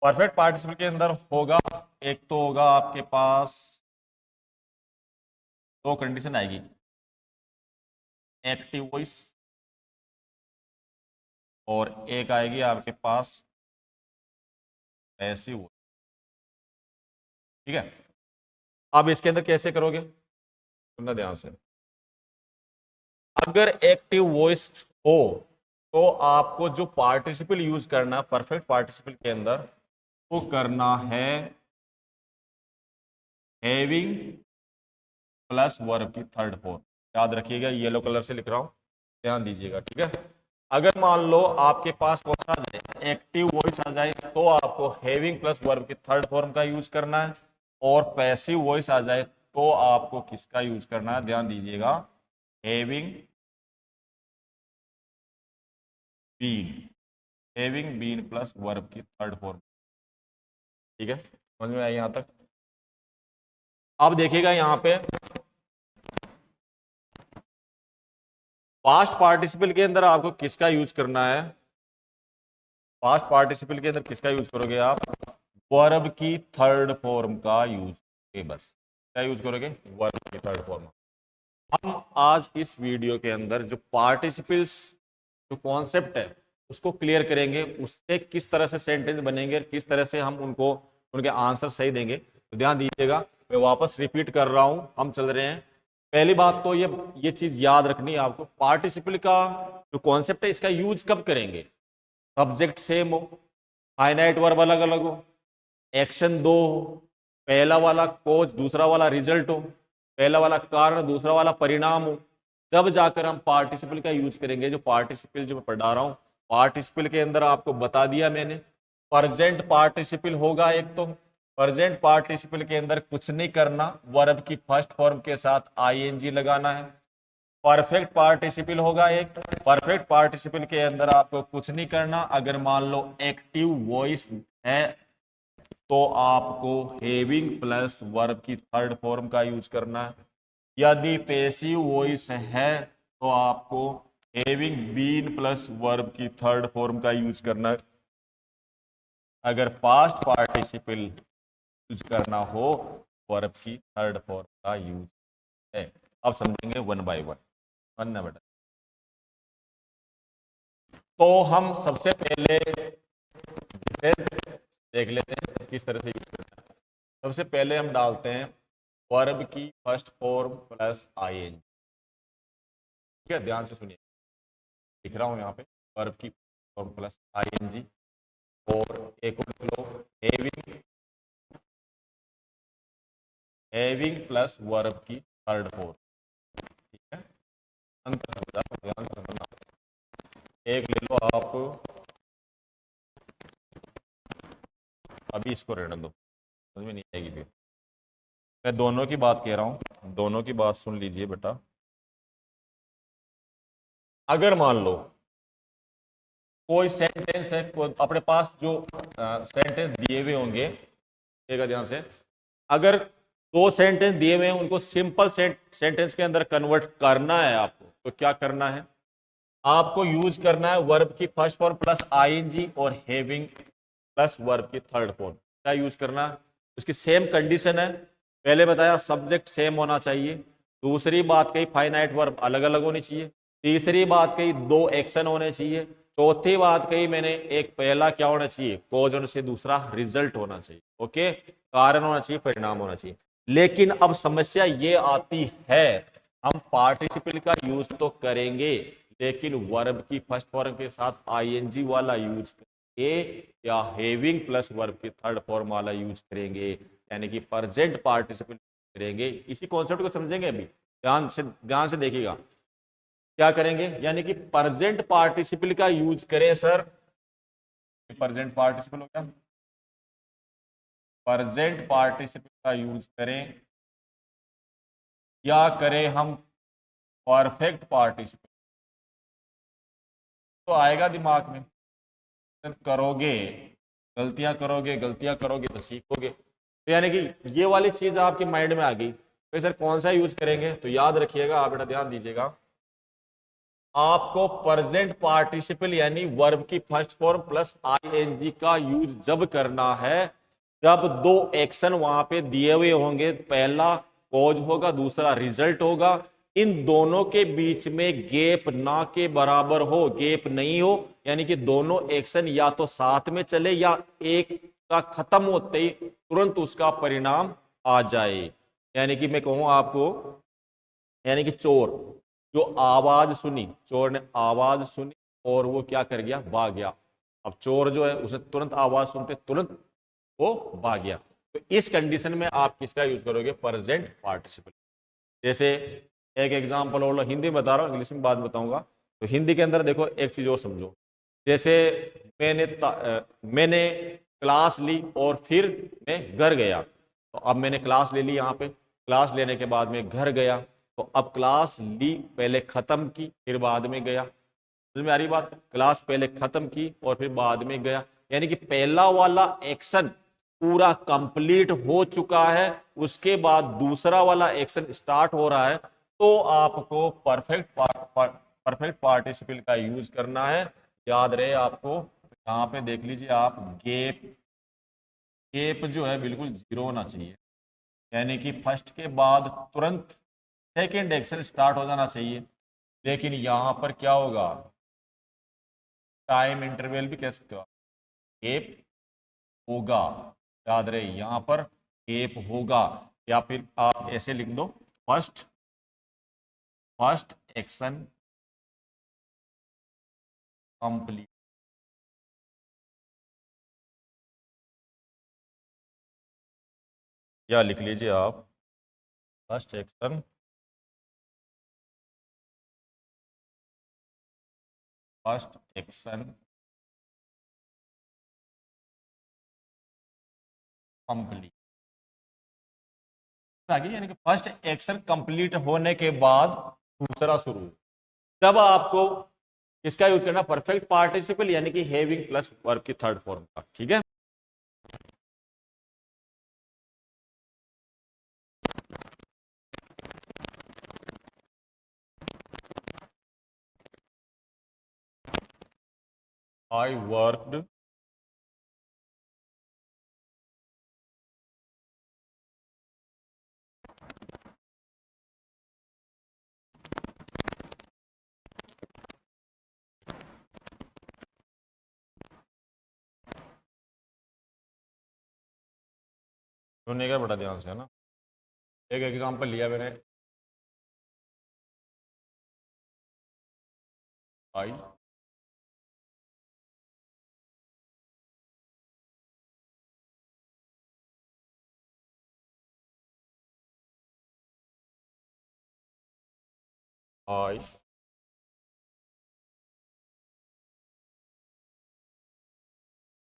परफेक्ट पार्टिसिपल के अंदर होगा, एक तो होगा आपके पास, दो कंडीशन आएगी, एक्टिव वॉइस, और एक आएगी आपके पास पैसिव वॉइस। ठीक है, अब इसके अंदर कैसे करोगे, सुनना ध्यान से। अगर एक्टिव वॉइस हो तो आपको जो पार्टिसिपल यूज करना परफेक्ट पार्टिसिपल के अंदर, वो करना है हैविंग प्लस वर्ब की थर्ड फॉर्म। याद रखिएगा, येलो कलर से लिख रहा हूं, ध्यान दीजिएगा। ठीक है, अगर मान लो आपके पास कौन सा आ जाए, एक्टिव वॉइस आ जाए, तो आपको हैविंग प्लस वर्ब की थर्ड फॉर्म का यूज करना है, और पैसिव वॉइस आ जाए तो आपको किसका यूज करना है, ध्यान दीजिएगा, having been. Having been plus verb की थर्ड फॉर्म। ठीक है, समझ में आई यहां तक? अब देखिएगा यहां पे पास्ट पार्टिसिपल के अंदर आपको किसका यूज करना है? पास्ट पार्टिसिपल के अंदर किसका यूज करोगे आप? वर्ब की थर्ड फॉर्म का यूज करोगे। बस क्या यूज करोगे? वर्ब की थर्ड फॉर्म। हम आज इस वीडियो के अंदर जो पार्टिसिपल्स जो कॉन्सेप्ट है उसको क्लियर करेंगे, उससे किस तरह से सेंटेंस बनेंगे, किस तरह से हम उनको उनके आंसर सही देंगे। तो ध्यान दीजिएगा, मैं वापस रिपीट कर रहा हूं, हम चल रहे हैं। पहली बात तो ये चीज याद रखनी है आपको, पार्टिसिपल का जो कॉन्सेप्ट है इसका यूज कब करेंगे? सब्जेक्ट सेम हो, फाइनाइट वर्ब अलग अलग हो, एक्शन दो हो, पहला वाला कोज दूसरा वाला रिजल्ट हो, पहला वाला कारण दूसरा वाला परिणाम हो, तब जाकर हम पार्टिसिपल का यूज करेंगे। जो पार्टिसिपल जो मैं पढ़ा रहा हूं, पार्टिसिपल के अंदर आपको बता दिया मैंने, प्रेजेंट पार्टिसिपल होगा एक, तो प्रेजेंट पार्टिसिपल के अंदर कुछ नहीं करना, वर्ब की फर्स्ट फॉर्म के साथ आईएनजी लगाना है। परफेक्ट पार्टिसिपल होगा एक, परफेक्ट पार्टिसिपल के अंदर आपको कुछ नहीं करना, अगर मान लो एक्टिव वॉइस है तो आपको हैविंग प्लस वर्ब की थर्ड फॉर्म का यूज करना है। यदि पैसिव वॉइस है तो आपको हैविंग बीन प्लस वर्ब की थर्ड फॉर्म का यूज करना है। अगर पास्ट पार्टिसिपल यूज करना हो, वर्ब की थर्ड फॉर्म का यूज है। अब समझेंगे वन बाय वन। वन ना बेटा, तो हम सबसे पहले देख लेते हैं किस तरह से यूज करना है। सबसे पहले हम डालते हैं वर्ब की फर्स्ट फॉर्म प्लस आईएनजी। ठीक है, ध्यान से सुनिए, लिख रहा हूं यहाँ पे वर्ब की फॉर्म प्लस आईएनजी, और एक और लो हैविंग, हैविंग प्लस वर्ब की थर्ड फॉर्म। ठीक है, अंतर समझा, ध्यान से समझना। एक ले लो आप, अभी इसको रहने दो, समझ में नहीं आएगी फिर। मैं दोनों की बात कह रहा हूं, दोनों की बात सुन लीजिए बेटा। अगर मान लो कोई सेंटेंस है, अपने पास जो सेंटेंस दिए हुए होंगे, देखिएगा ध्यान से, अगर दो सेंटेंस दिए हुए हैं उनको सिंपल सेंटेंस के अंदर कन्वर्ट करना है आपको, तो क्या करना है? आपको यूज करना है वर्ब की फर्स्ट फॉर्म प्लस आईएनजी और हैविंग प्लस वर्ब की थर्ड फॉर्म। क्या यूज करना? उसकी सेम कंडीशन है, पहले बताया सब्जेक्ट सेम होना चाहिए, दूसरी बात कही फाइनाइट वर्ब अलग अलग होनी चाहिए, तीसरी बात कही दो एक्शन होने चाहिए, चौथी बात कही मैंने एक पहला क्या होना चाहिए? कॉज होना चाहिए, दूसरा रिजल्ट होना चाहिए। ओके, कारण होना चाहिए, परिणाम होना चाहिए। लेकिन अब समस्या ये आती है, हम पार्टिसिपल का यूज तो करेंगे लेकिन वर्ब की फर्स्ट फॉर्म के साथ आईएनजी वाला यूज करेंगे या हैविंग प्लस वर्ब की थर्ड फॉर्म वाला यूज करेंगे, यानी कि प्रेजेंट पार्टिसिपल करेंगे। इसी कॉन्सेप्ट को समझेंगे अभी, ध्यान से देखिएगा क्या करेंगे। यानी कि प्रेजेंट पार्टिसिपल का यूज करें सर, प्रेजेंट पार्टिसिपल हो गया, प्रेजेंट पार्टिसिपल का यूज करें या करें हम परफेक्ट पार्टिसिपल, तो आएगा दिमाग में, करोगे गलतियां करोगे, गलतियां करोगे तो सीखोगे। तो यानी कि ये वाली चीज आपके माइंड में आ गई, तो सर कौन सा यूज करेंगे? तो याद रखिएगा आप बेटा, ध्यान दीजिएगा, आपको प्रेजेंट पार्टिसिपल यानी वर्ब की फर्स्ट फॉर्म प्लस आईएनजी का यूज जब करना है जब दो एक्शन वहां पे दिए हुए होंगे, पहला कॉज होगा, दूसरा रिजल्ट होगा, इन दोनों के बीच में गैप ना के बराबर हो, गैप नहीं हो, यानी कि दोनों एक्शन या तो साथ में चले या एक का खत्म होते ही तुरंत उसका परिणाम आ जाए। यानी कि मैं कहूं आपको, यानी कि चोर जो आवाज सुनी, चोर ने आवाज सुनी और वो क्या कर गया? भाग गया। अब चोर जो है उसे तुरंत आवाज सुनते तुरंत वो भाग गया। तो इस कंडीशन में आप किसका यूज करोगे? Present participle. जैसे एक एग्जांपल और लो, हिंदी में बता रहा हूं, इंग्लिश में बाद बताऊंगा। तो हिंदी के अंदर देखो एक चीज और समझो, जैसे मैंने क्लास ली और फिर मैं घर गया, तो अब मैंने क्लास ले ली, यहाँ पे क्लास लेने के बाद में घर गया, तो अब क्लास ली पहले खत्म की फिर बाद में गया, समझ में आ रही बात? क्लास पहले खत्म की और फिर बाद में गया, यानी कि पहला वाला एक्शन पूरा कंप्लीट हो चुका है, उसके बाद दूसरा वाला एक्शन स्टार्ट हो रहा है, तो आपको परफेक्ट पार्टिसिपल का यूज करना है। याद रहे आपको, यहां पे देख लीजिए आप, गेप गेप जो है बिल्कुल जीरो होना चाहिए, यानी कि फर्स्ट के बाद तुरंत सेकेंड एक्शन स्टार्ट हो जाना चाहिए। लेकिन यहां पर क्या होगा, टाइम इंटरवल भी कह सकते हो, गेप होगा। याद रहे यहां पर गेप होगा, या फिर आप ऐसे लिख दो, फर्स्ट एक्शन कंप्लीट। या लिख लीजिए आप, फर्स्ट एक्शन कंप्लीट। आगे यानी कि फर्स्ट एक्शन कंप्लीट होने के बाद दूसरा शुरू। तब आपको किसका यूज करना, परफेक्ट पार्टिसिपल यानी कि हैविंग प्लस वर्ब की थर्ड फॉर्म का। ठीक है, आई वर्कड सुनने का बड़ा ध्यान से है ना। एक एग्जांपल लिया मैंने, I I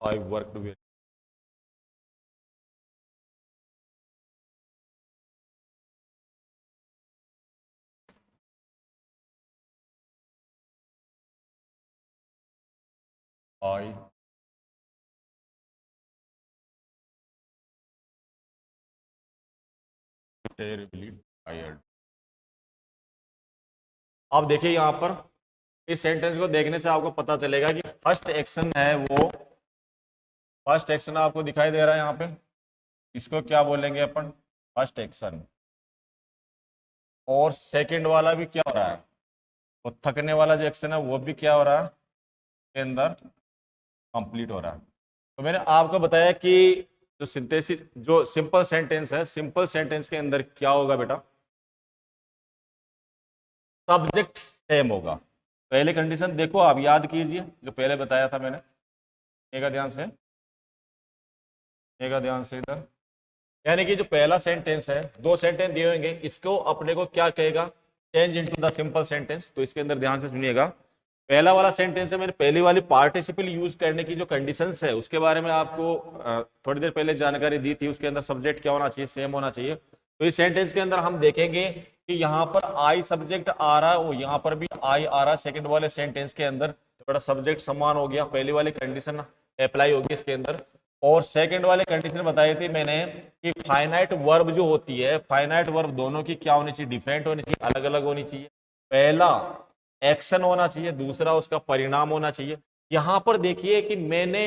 I worked with, I terribly tired. आप देखिए यहां पर, इस सेंटेंस को देखने से आपको पता चलेगा कि फर्स्ट एक्शन है वो, फर्स्ट एक्शन आपको दिखाई दे रहा है यहाँ पे, इसको क्या बोलेंगे अपन, फर्स्ट एक्शन। और सेकंड वाला भी क्या हो रहा है, वो थकने वाला जो एक्शन है वो भी क्या हो रहा है के अंदर कंप्लीट हो रहा है। तो मैंने आपको बताया कि जो सिंथेसिस, जो सिंपल सेंटेंस है, सिंपल सेंटेंस के अंदर क्या होगा बेटा, सब्जेक्ट सेम होगा। पहले कंडीशन देखो, आप याद कीजिए जो पहले बताया था मैंने, ध्यान से, ध्यान से इधर, यानी कि जो पहला सेंटेंस है, दो सेंटेंस दिए होंगे, इसको अपने को क्या कहेगा, change into the simple sentence. तो इसके अंदर ध्यान से सुनिएगा, पहला वाला सेंटेंस है, मैंने पहली वाली पार्टिसिपल यूज करने की जो कंडीशंस है उसके बारे में आपको थोड़ी देर पहले जानकारी दी थी। उसके अंदर सब्जेक्ट क्या होना चाहिए, सेम होना चाहिए। तो इस सेंटेंस के अंदर हम देखेंगे कि यहाँ पर आई सब्जेक्ट आ रहा है और यहाँ पर भी आई आ रहा है सेकंड वाले सेंटेंस के अंदर, तो बड़ा सब्जेक्ट समान हो गया, पहली वाली कंडीशन अप्लाई होगी इसके अंदर। और सेकंड वाले कंडीशन बताई थी मैंने कि फाइनाइट वर्ब जो होती है, फाइनाइट वर्ब दोनों की क्या होनी चाहिए, डिफरेंट होनी चाहिए, अलग अलग होनी चाहिए। पहला एक्शन होना चाहिए, दूसरा उसका परिणाम होना चाहिए। यहां पर देखिए कि मैंने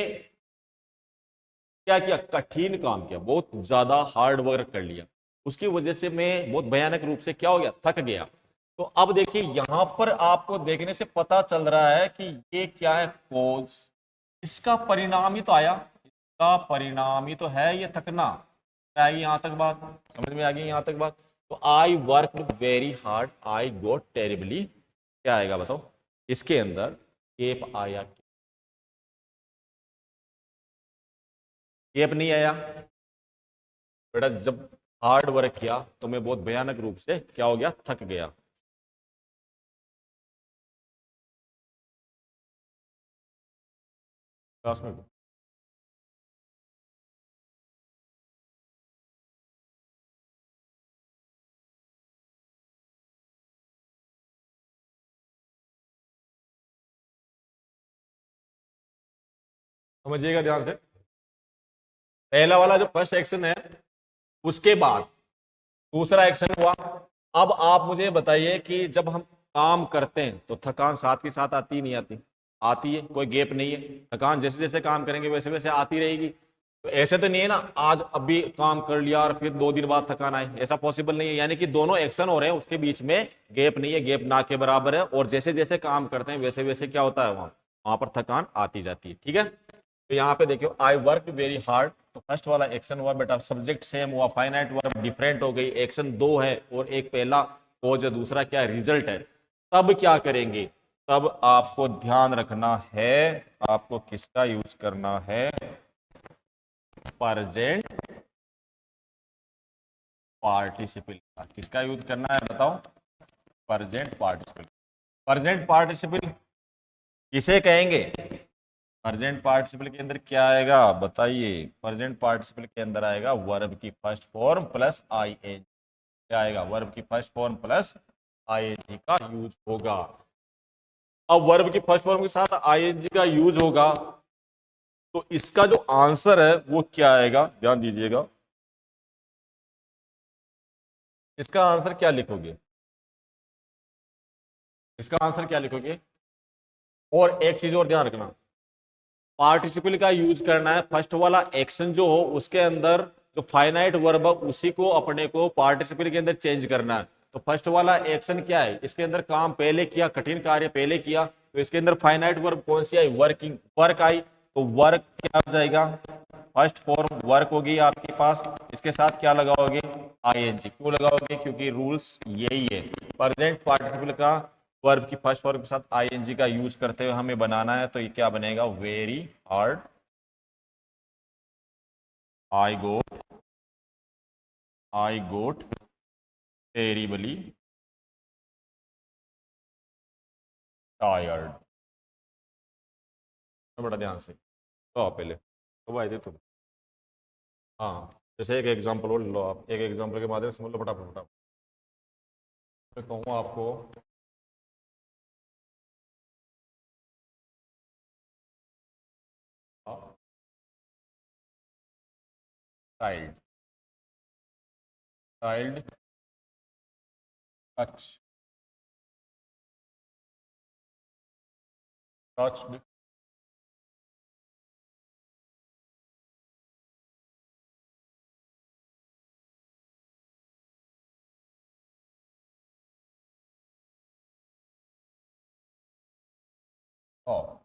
क्या किया, कठिन काम किया, बहुत ज्यादा हार्ड वर्क कर लिया, उसकी वजह से मैं बहुत भयानक रूप से क्या हो गया, थक गया। तो अब देखिए यहां पर आपको देखने से पता चल रहा है कि ये क्या है, कोज, इसका परिणाम ही तो आया, इसका परिणाम ही तो है ये थकना। आ गई यहां तक बात, समझ में आ गई यहां तक बात? तो I work very hard, I got terribly, क्या आएगा बताओ इसके अंदर, केप आया, केप नहीं आया बेटा। जब हार्ड वर्क किया तो मैं बहुत भयानक रूप से क्या हो गया, थक गया। क्लास में समझिएगा ध्यान से। पहला वाला जो फर्स्ट एक्शन है, उसके बाद दूसरा एक्शन हुआ। अब आप मुझे बताइए कि जब हम काम करते हैं तो थकान साथ के साथ आती ही नहीं आती? आती है, कोई गैप नहीं है। थकान जैसे जैसे काम करेंगे वैसे वैसे आती रहेगी। तो ऐसे तो नहीं है ना आज अभी काम कर लिया और फिर 2 दिन बाद थकान आए, ऐसा पॉसिबल नहीं है। यानी कि दोनों एक्शन हो रहे हैं, उसके बीच में गैप नहीं है, गैप ना के बराबर है। और जैसे जैसे काम करते हैं वैसे वैसे क्या होता है, वहां पर थकान आती जाती है। ठीक है, तो यहाँ पे देखियो आई वर्क वेरी हार्ड। तो फर्स्ट वाला एक्शन हुआ बेटा, सब्जेक्ट सेम हुआ, फाइनाइट वर्ब डिफरेंट हो गई, एक्शन 2 है और एक पहला कोज है, दूसरा क्या रिजल्ट है। तब क्या करेंगे, तब आपको ध्यान रखना है, आपको किसका यूज करना है, प्रेजेंट पार्टिसिपल का। किसका यूज करना है बताओ, प्रेजेंट पार्टिसिपल। प्रेजेंट पार्टिसिपल किसे कहेंगे, प्रेजेंट पार्टिसिपल के अंदर क्या आएगा बताइए, प्रेजेंट पार्टिसिपल के अंदर आएगा वर्ब की फर्स्ट फॉर्म प्लस आईएनजी। क्या आएगा, वर्ब की फर्स्ट फॉर्म प्लस आईएनजी का यूज होगा। अब वर्ब की फर्स्ट फॉर्म के साथ आईएनजी का यूज होगा, तो इसका जो आंसर है वो क्या आएगा, ध्यान दीजिएगा। इसका आंसर क्या लिखोगे, इसका आंसर क्या लिखोगे। और एक चीज और ध्यान रखना, पार्टिसिपल का यूज करना है, फर्स्ट वाला एक्शन जो हो उसके अंदर जो फाइनाइट वर्ब है उसी को अपने को पार्टिसिपल के अंदर चेंज करना है। तो फर्स्ट वाला एक्शन क्या है, इसके अंदर काम पहले किया, कठिन कार्य पहले किया, तो इसके अंदर फाइनाइट वर्ब कौन सी आई, वर्किंग, वर्क आई। तो वर्क क्या हो जाएगा, फर्स्ट फॉर्म वर्क होगी आपके पास, इसके साथ क्या लगाओगे, आईएनजी। क्यों लगाओगे, क्योंकि रूल्स यही है, प्रेजेंट पार्टिसिपल का वर्ब की फर्स्ट फॉर्म के साथ आईएनजी का यूज करते हुए हमें बनाना है। तो ये क्या बनेगा, very hard I got terribly tired. बड़ा ध्यान से तो आप पहले कब आए थे तुम। हाँ, जैसे एक एग्जांपल और लो, आप एक एग्जांपल के माध्यम से समझ लो फटाफट फटाफट। मैं कहूँ आपको, चाइल्ड, चाइल्ड टच, टच्ड और,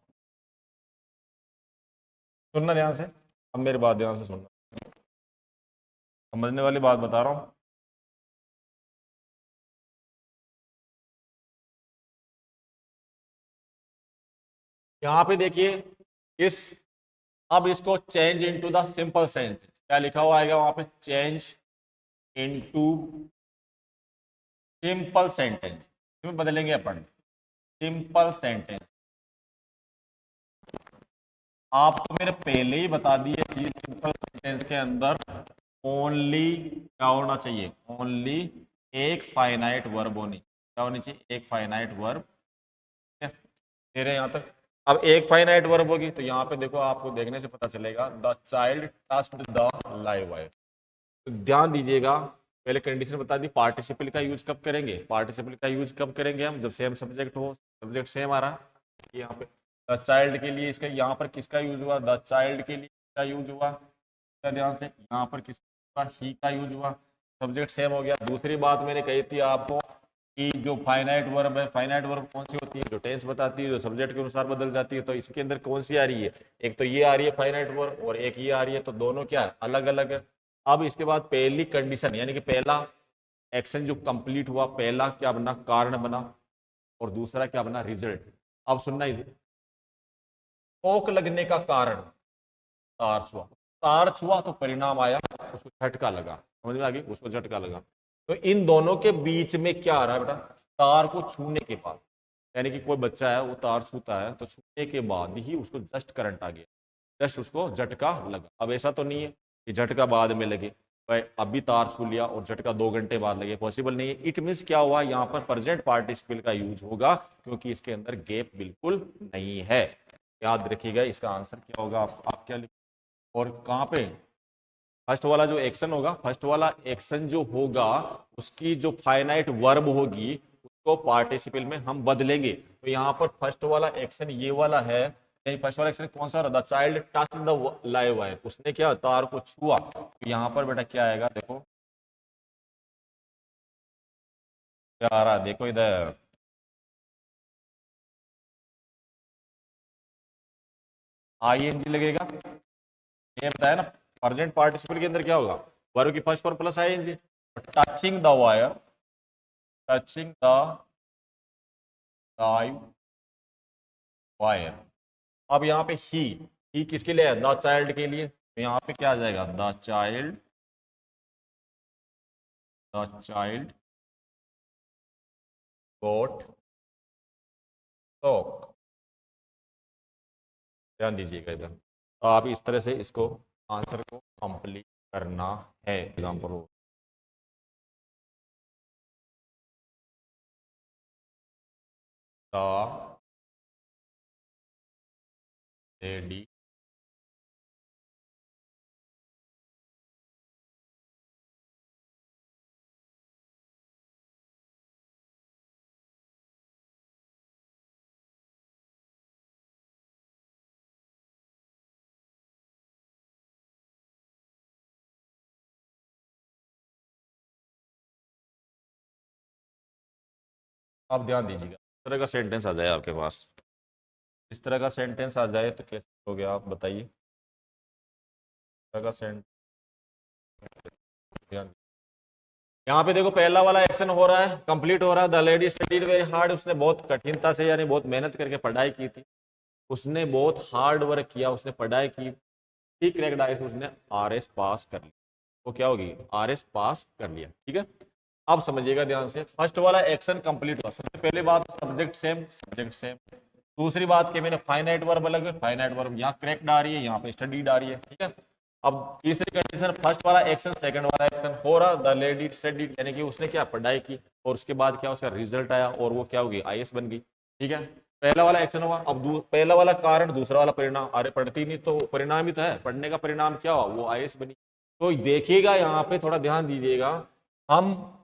सुनना ध्यान से, अब मेरी बात ध्यान से सुनना, समझने वाली बात बता रहा हूँ। यहाँ पे देखिए इस, अब इसको change into the simple sentence, क्या लिखा हुआ आएगा वहां पे, चेंज इनटू सिंपल सेंटेंस, इसमें बदलेंगे अपन, सिंपल सेंटेंस। आपको मेरे पहले ही बता दी है चीज, सिंपल सेंटेंस के अंदर ओनली क्या होना चाहिए, ओनली एक फाइनाइट वर्ब होनी, क्या होनी चाहिए, एक फाइनाइट वर्ब। मेरे यहाँ तक अब एक फाइनाइट वर्ब होगी, तो यहाँ पे देखो आपको देखने से पता चलेगा, the child touched the live wire. तो ध्यान दीजिएगा, पहले कंडीशन बता दी, पार्टिसिपल का यूज कब करेंगे, पार्टिसिपल का यूज कब करेंगे हम, जब सेम सब्जेक्ट हो, सब्जेक्ट सेम आ रहा है। यहाँ पे द चाइल्ड के लिए इसका यहाँ पर किसका यूज हुआ, द चाइल्ड के लिए किसका यूज हुआ, ध्यान से, यहाँ पर किसका, ही का यूज हुआ, सब्जेक्ट सेम हो गया। दूसरी बात मैंने कही थी आपको कि जो फाइनाइट वर्ब है, फाइनाइट वर्ब कौन सी होती है, जो टेंस बताती है, जो सब्जेक्ट के अनुसार बदल जाती है। तो इसके अंदर कौन सी आ रही है, एक तो ये आ रही है फाइनाइट वर्ब और एक ये आ रही है, तो दोनों क्या है, अलग अलग है। अब इसके बाद पहली कंडीशन यानी कि पहला एक्शन जो कंप्लीट हुआ, पहला क्या बना, कारण बना, और दूसरा क्या बना, रिजल्ट। अब सुनना ही, ठोक लगने का कारण तार छुआ, तार छुआ तो परिणाम आया, उसको झटका लगा, समझ में आ गई, उसको झटका लगा। तो इन दोनों के बीच में क्या आ रहा है बेटा, तार को छूने के बाद, यानी कि कोई बच्चा है वो तार छूता है, तो छूने के बाद ही उसको जस्ट करंट आ गया, जस्ट उसको झटका लगा। अब ऐसा तो नहीं है कि झटका बाद में लगे, भाई अभी तार छू लिया और झटका 2 घंटे बाद लगे, पॉसिबल नहीं है। इट मीन्स क्या हुआ, यहाँ पर प्रेजेंट पार्टिसिपल का यूज होगा, क्योंकि इसके अंदर गैप बिल्कुल नहीं है। याद रखिएगा इसका आंसर क्या होगा, आप क्या लिख, और कहाँ पे फर्स्ट वाला जो एक्शन होगा, फर्स्ट वाला एक्शन जो होगा उसकी जो फाइनाइट वर्ब होगी उसको पार्टिसिपल में हम बदलेंगे। तो यहाँ पर फर्स्ट वाला एक्शन ये वाला है, फर्स्ट वाला एक्शन कौन सा रहा, the child touched the live wire, उसने क्या तार को छुआ। तो यहाँ पर बेटा क्या आएगा, देखो क्या आ रहा है, देखो इधर आईएनजी लगेगा, ये बताया ना प्रेजेंट पार्टिसिपल के अंदर क्या होगा, वर्ब की first form plus I N G. Touching the wire, touching the live wire. अब यहाँ पे ही किसके लिए है, द चाइल्ड के लिए, तो यहाँ पे क्या आ जाएगा, द चाइल्ड गोट टॉक। ध्यान दीजिएगा इधर, तो आप इस तरह से इसको आंसर को कंप्लीट करना है। एग्जाम्पल द लेडी आप ध्यान दीजिएगा, इस तरह का सेंटेंस आ जाए आपके पास, इस तरह का सेंटेंस आ जाए तो कैसे हो गया आप बताइए, इस तरह का सेंटेंस। यहाँ पे देखो पहला वाला एक्शन हो रहा है, कंप्लीट हो रहा है, the lady studied very hard, उसने बहुत कठिनता से यानी बहुत मेहनत करके पढ़ाई की थी, उसने बहुत हार्ड वर्क किया, उसने पढ़ाई की, ठीक करेक्ट आइस, उसने आरएस पास कर लिया, वो क्या होगी, आरएस पास कर लिया। ठीक है, अब समझिएगा ध्यान से, फर्स्ट वाला एक्शन कंप्लीट हुआ, सबसे पहले बात सब्जेक्ट सेम, सब्जेक्ट सेम। दूसरी बात कि मैंने फाइनाइट वर्ब अलग है, फाइनाइट वर्ब यहाँ करेक्ट आ रही है, यहाँ पे स्टडीड आ रही है। ठीक है, अब तीसरी कंडीशन, फर्स्ट वाला एक्शन सेकंड वाला एक्शन हो रहा, द लेडी स्टडीड, यानी कि उसने क्या पढ़ाई की, और उसके बाद क्या उसका रिजल्ट आया और वो क्या होगी, आईएएस बन गई। ठीक है, पहला वाला एक्शन हुआ, अब पहला वाला कारण दूसरा वाला परिणाम, अरे पढ़ती नहीं तो परिणाम ही तो है, पढ़ने का परिणाम क्या हुआ, वो आईएएस बनी। तो देखिएगा यहाँ पे थोड़ा ध्यान दीजिएगा, हम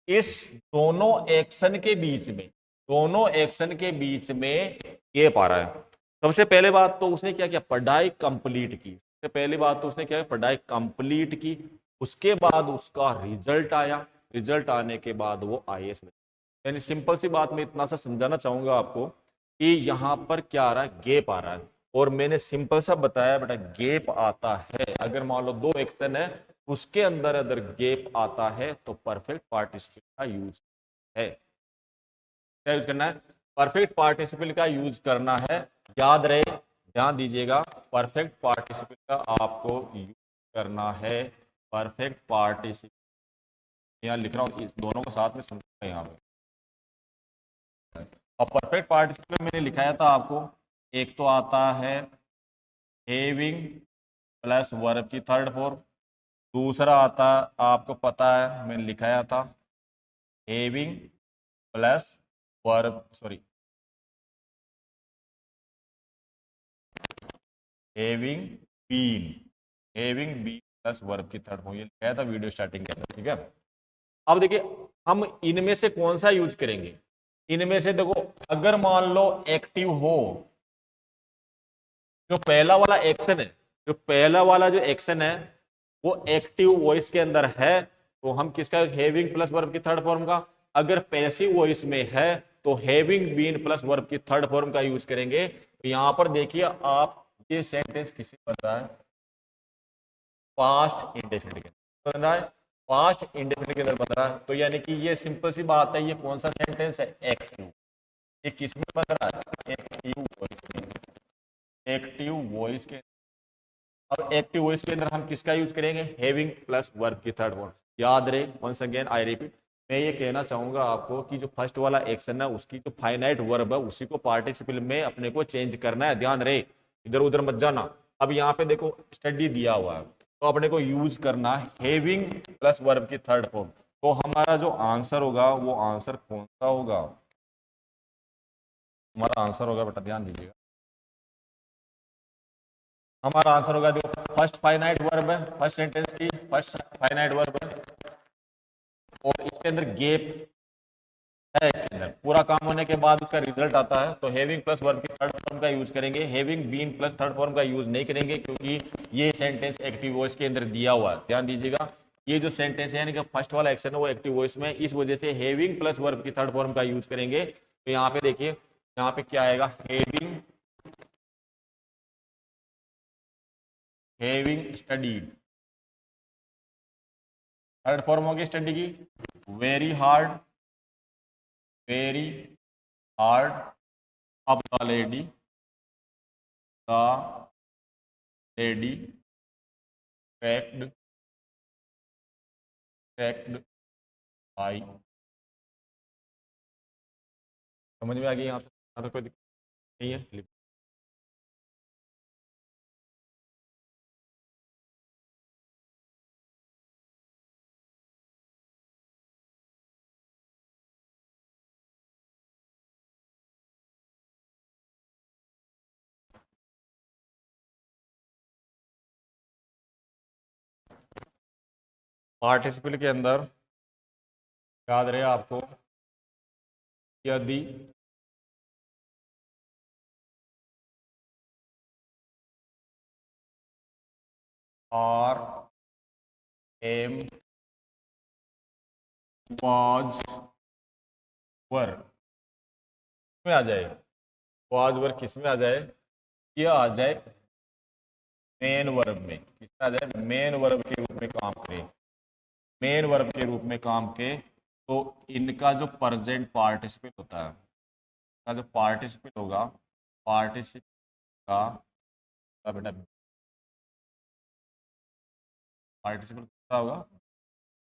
इस दोनों एक्शन के बीच में, दोनों एक्शन के बीच में ये पा रहा है। सबसे पहले बात तो उसने क्या किया, पढ़ाई कंप्लीट की, सबसे पहली बात तो उसने क्या पढ़ाई कंप्लीट की, उसके बाद उसका रिजल्ट आया, रिजल्ट आने के बाद वो आईएएस में। यानी सिंपल सी बात मैं इतना सा समझाना चाहूंगा आपको कि यहां पर क्या आ रहा है, गेप आ रहा है, और मैंने सिंपल सा बताया बेटा गेप आता है अगर मान लो दो एक्शन है उसके अंदर अगर गेप आता है तो परफेक्ट पार्टिसिपल का यूज है। क्या यूज करना है, परफेक्ट पार्टिसिपल का यूज करना है, याद रहे, ध्यान दीजिएगा, परफेक्ट पार्टिसिपल का आपको यूज करना है, परफेक्ट पार्टिसिपल, यहाँ लिख रहा हूँ, इस दोनों को साथ में समझना यहाँ पे। और परफेक्ट पार्टिसिपल मैंने लिखाया था आपको, एक तो आता है हैविंग प्लस वर्ब की थर्ड फॉर्म, दूसरा आता आपको पता है मैंने लिखाया था having plus verb, sorry having been, having been plus verb की थर्ड फॉर्म, ये लिखाया था वीडियो स्टार्टिंग के अंदर। ठीक है, अब देखिए हम इनमें से कौन सा यूज करेंगे, इनमें से देखो अगर मान लो एक्टिव हो, जो पहला वाला एक्शन है, जो पहला वाला जो एक्शन है वो एक्टिव वॉइस के अंदर है, तो हम किसका, हैविंग प्लस वर्ब की थर्ड फॉर्म का। अगर पैसिव वॉइस में है तो हैविंग बीन प्लस वर्ब की थर्ड फॉर्म का यूज करेंगे। तो यहां पर देखिए आप, ये सेंटेंस किसी बन रहा है, पास्ट इंडेफिनिट के बन रहा है, पास्ट इंडेफिनिट के अंदर बन रहा है, तो यानी कि ये सिंपल सी बात है, ये कौन सा सेंटेंस है, एक्टिव। ये किस में बन रहा है, एक्टिव वॉइस में, एक्टिव वॉइस के। अब एक्टिव वॉइस के अंदर हम किसका यूज करेंगे, हैविंग प्लस वर्ब की थर्ड फॉर्म। याद रहे, वंस अगेन आई रिपीट, मैं ये कहना चाहूंगा आपको कि जो फर्स्ट वाला एक्शन है उसकी जो फाइनाइट वर्ब है उसी को पार्टिसिपल में अपने को चेंज करना है, ध्यान रहे, इधर उधर मत जाना। अब यहाँ पे देखो स्टडी दिया हुआ है तो अपने को यूज करना हैविंग प्लस वर्ब की थर्ड फॉर्म। तो हमारा जो आंसर होगा वो आंसर कौन सा होगा, हमारा आंसर होगा बेटा ध्यान दीजिएगा, हमारा आंसर होगा, देखो फर्स्ट फाइनाइट वर्ब है, फर्स्ट सेंटेंस की फर्स्ट फाइनाइट वर्ब है और इसके अंदर गेप है, इसके अंदर पूरा काम होने के बाद उसका रिजल्ट आता है, तो हैविंग प्लस वर्ब की थर्ड फॉर्म का यूज करेंगे, having been plus third form का यूज नहीं करेंगे क्योंकि ये सेंटेंस एक्टिव वॉइस के अंदर दिया हुआ है। ध्यान दीजिएगा, ये जो सेंटेंस है यानी कि फर्स्ट वाला एक्शन है वो एक्टिव वॉइस में, इस वजह से हैविंग प्लस वर्ब की थर्ड फॉर्म का यूज करेंगे। तो यहाँ पे देखिए, यहाँ पे क्या आएगा, हैविंग स्टडीड, थर्ड फॉर्म होगी स्टडी की, वेरी हार्ड, वेरी हार्ड, अब द लेडी cracked आई, समझ में आ गई, यहाँ तो कोई दिक्कत नहीं है। पार्टिसिपल के अंदर याद रहे आपको, यदि आर एम वाज वर में आ जाए, वाज वर किस में आ जाए, ये आ जाए मेन वर्ब में, किसमें आ जाए, मेन वर्ब के रूप में काम करे, मेन वर्ब के रूप में काम के, तो इनका जो प्रेजेंट पार्टिसिपल होता है, का जो पार्टिसिपल होगा, पार्टिसिपल का बेटा पार्टिसिपल क्या होगा,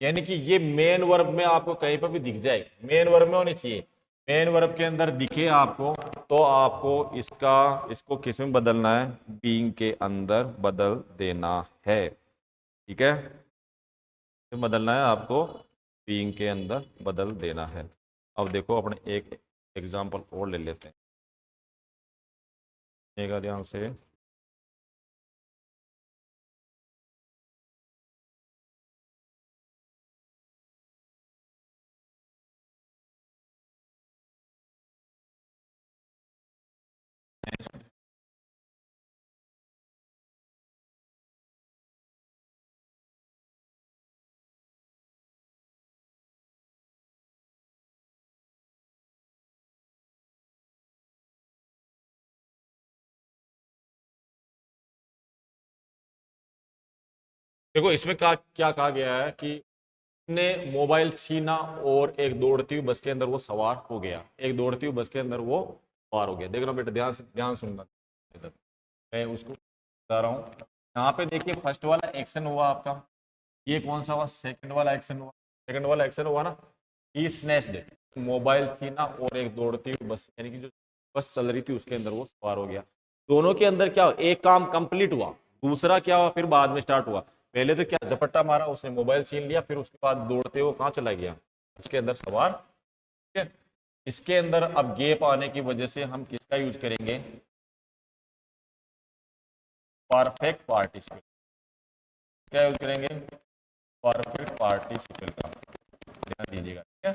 यानी कि ये मेन वर्ब में आपको कहीं पर भी दिख जाए, मेन वर्ब में होनी चाहिए, मेन वर्ब के अंदर दिखे आपको, तो आपको इसको किस में बदलना है, बीइंग के अंदर बदल देना है। ठीक है, तो बदलना है आपको, बीइंग के अंदर बदल देना है। अब देखो अपने एक एग्जांपल और ले लेते हैं, ध्यान से, देखो इसमें क्या कहा गया है कि ने मोबाइल छीना और एक दौड़ती हुई बस के अंदर वो सवार हो गया, एक दौड़ती हुई बस के अंदर वो सवार हो गया। देखना बेटा, ध्यान सुनना, इधर मैं उसको बता रहा हूँ। यहाँ पे देखिए फर्स्ट वाला एक्शन हुआ आपका, ये कौन सा हुआ, सेकंड वाला एक्शन हुआ, सेकंड वाला एक्शन हुआ ना, ही स्नैच्ड, मोबाइल छीना और एक दौड़ती हुई बस, यानी कि जो बस चल रही थी उसके अंदर वो सवार हो गया। दोनों के अंदर क्या, एक काम कंप्लीट हुआ, दूसरा क्या हुआ फिर बाद में स्टार्ट हुआ। पहले तो क्या, झपट्टा मारा, उसने मोबाइल छीन लिया, फिर उसके बाद दौड़ते हुए कहाँ चला गया, इसके अंदर सवार। ठीक है, इसके अंदर अब गेप आने की वजह से हम किसका यूज करेंगे, परफेक्ट पार्टिसिपल, क्या यूज करेंगे, परफेक्ट पार्टिसिपल का, ध्यान दीजिएगा। ठीक है,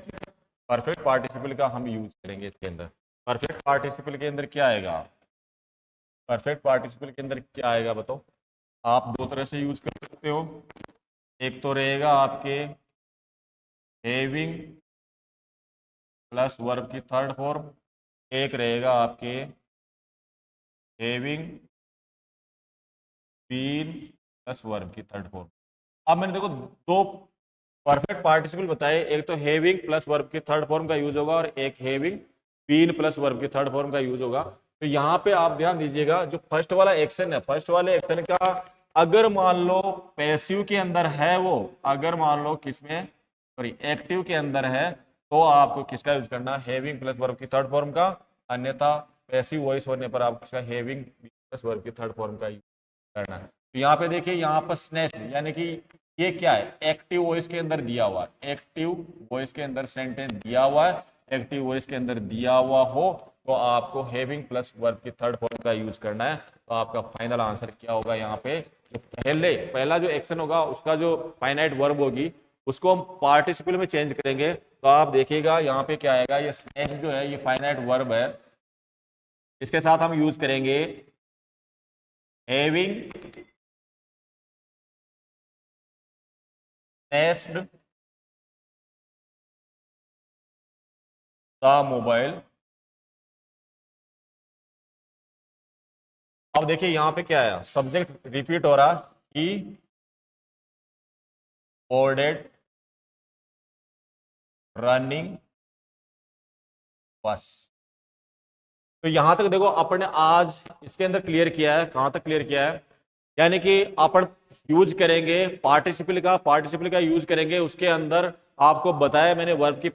परफेक्ट पार्टिसिपल का हम यूज करेंगे इसके अंदर। परफेक्ट पार्टिसिपल के अंदर क्या आएगा, परफेक्ट पार्टिसिपल के अंदर क्या आएगा बताओ, आप दो तरह से यूज कर सकते हो, एक तो रहेगा आपके हैविंग प्लस वर्ब की थर्ड फॉर्म, एक रहेगा आपके हैविंग बीन प्लस वर्ब की थर्ड फॉर्म। अब मैंने देखो दो परफेक्ट पार्टिसिपल बताए, एक तो हैविंग प्लस वर्ब की थर्ड फॉर्म का यूज होगा और एक हैविंग बीन प्लस वर्ब की थर्ड फॉर्म का यूज होगा। तो यहाँ पे आप ध्यान दीजिएगा, जो फर्स्ट वाला एक्शन है, फर्स्ट वाले एक्शन का अगर मान लो पैसिव के अंदर है वो, अगर मान लो किसमें, सॉरी एक्टिव के अंदर है, तो आपको किसका यूज करना है, हैविंग प्लस वर्ब की थर्ड फॉर्म का, अन्यथा पैसिव वॉइस होने पर आपको किसका, हैविंग प्लस वर्ब की थर्ड फॉर्म का यूज करना है। तो यहाँ पे देखिए, यहाँ पर स्नैच्ड यानी कि ये क्या है, एक्टिव वॉइस के अंदर दिया हुआ है, एक्टिव वॉइस के अंदर सेंटेंस दिया हुआ है, एक्टिव वॉइस के अंदर दिया हुआ हो तो आपको हैविंग प्लस वर्ब की थर्ड फॉर्म का यूज करना है। तो आपका फाइनल आंसर क्या होगा, यहाँ पे जो पहला जो एक्शन होगा उसका जो फाइनाइट वर्ब होगी उसको हम पार्टिसिपल में चेंज करेंगे। तो आप देखिएगा यहाँ पे क्या आएगा, ये स्नेक्स जो है ये फाइनाइट वर्ब है, इसके साथ हम यूज करेंगे हैविंग स्नैच्ड द मोबाइल। अब देखिए यहां पे क्या है, सब्जेक्ट रिपीट हो रहा, ही बोर्डेड रनिंग बस। तो यहां तक देखो अपन ने आज इसके अंदर क्लियर किया है, कहां तक क्लियर किया है, यानी कि अपन यूज करेंगे पार्टिसिपल का यूज करेंगे, उसके अंदर आपको बताया मैंने वर्ब की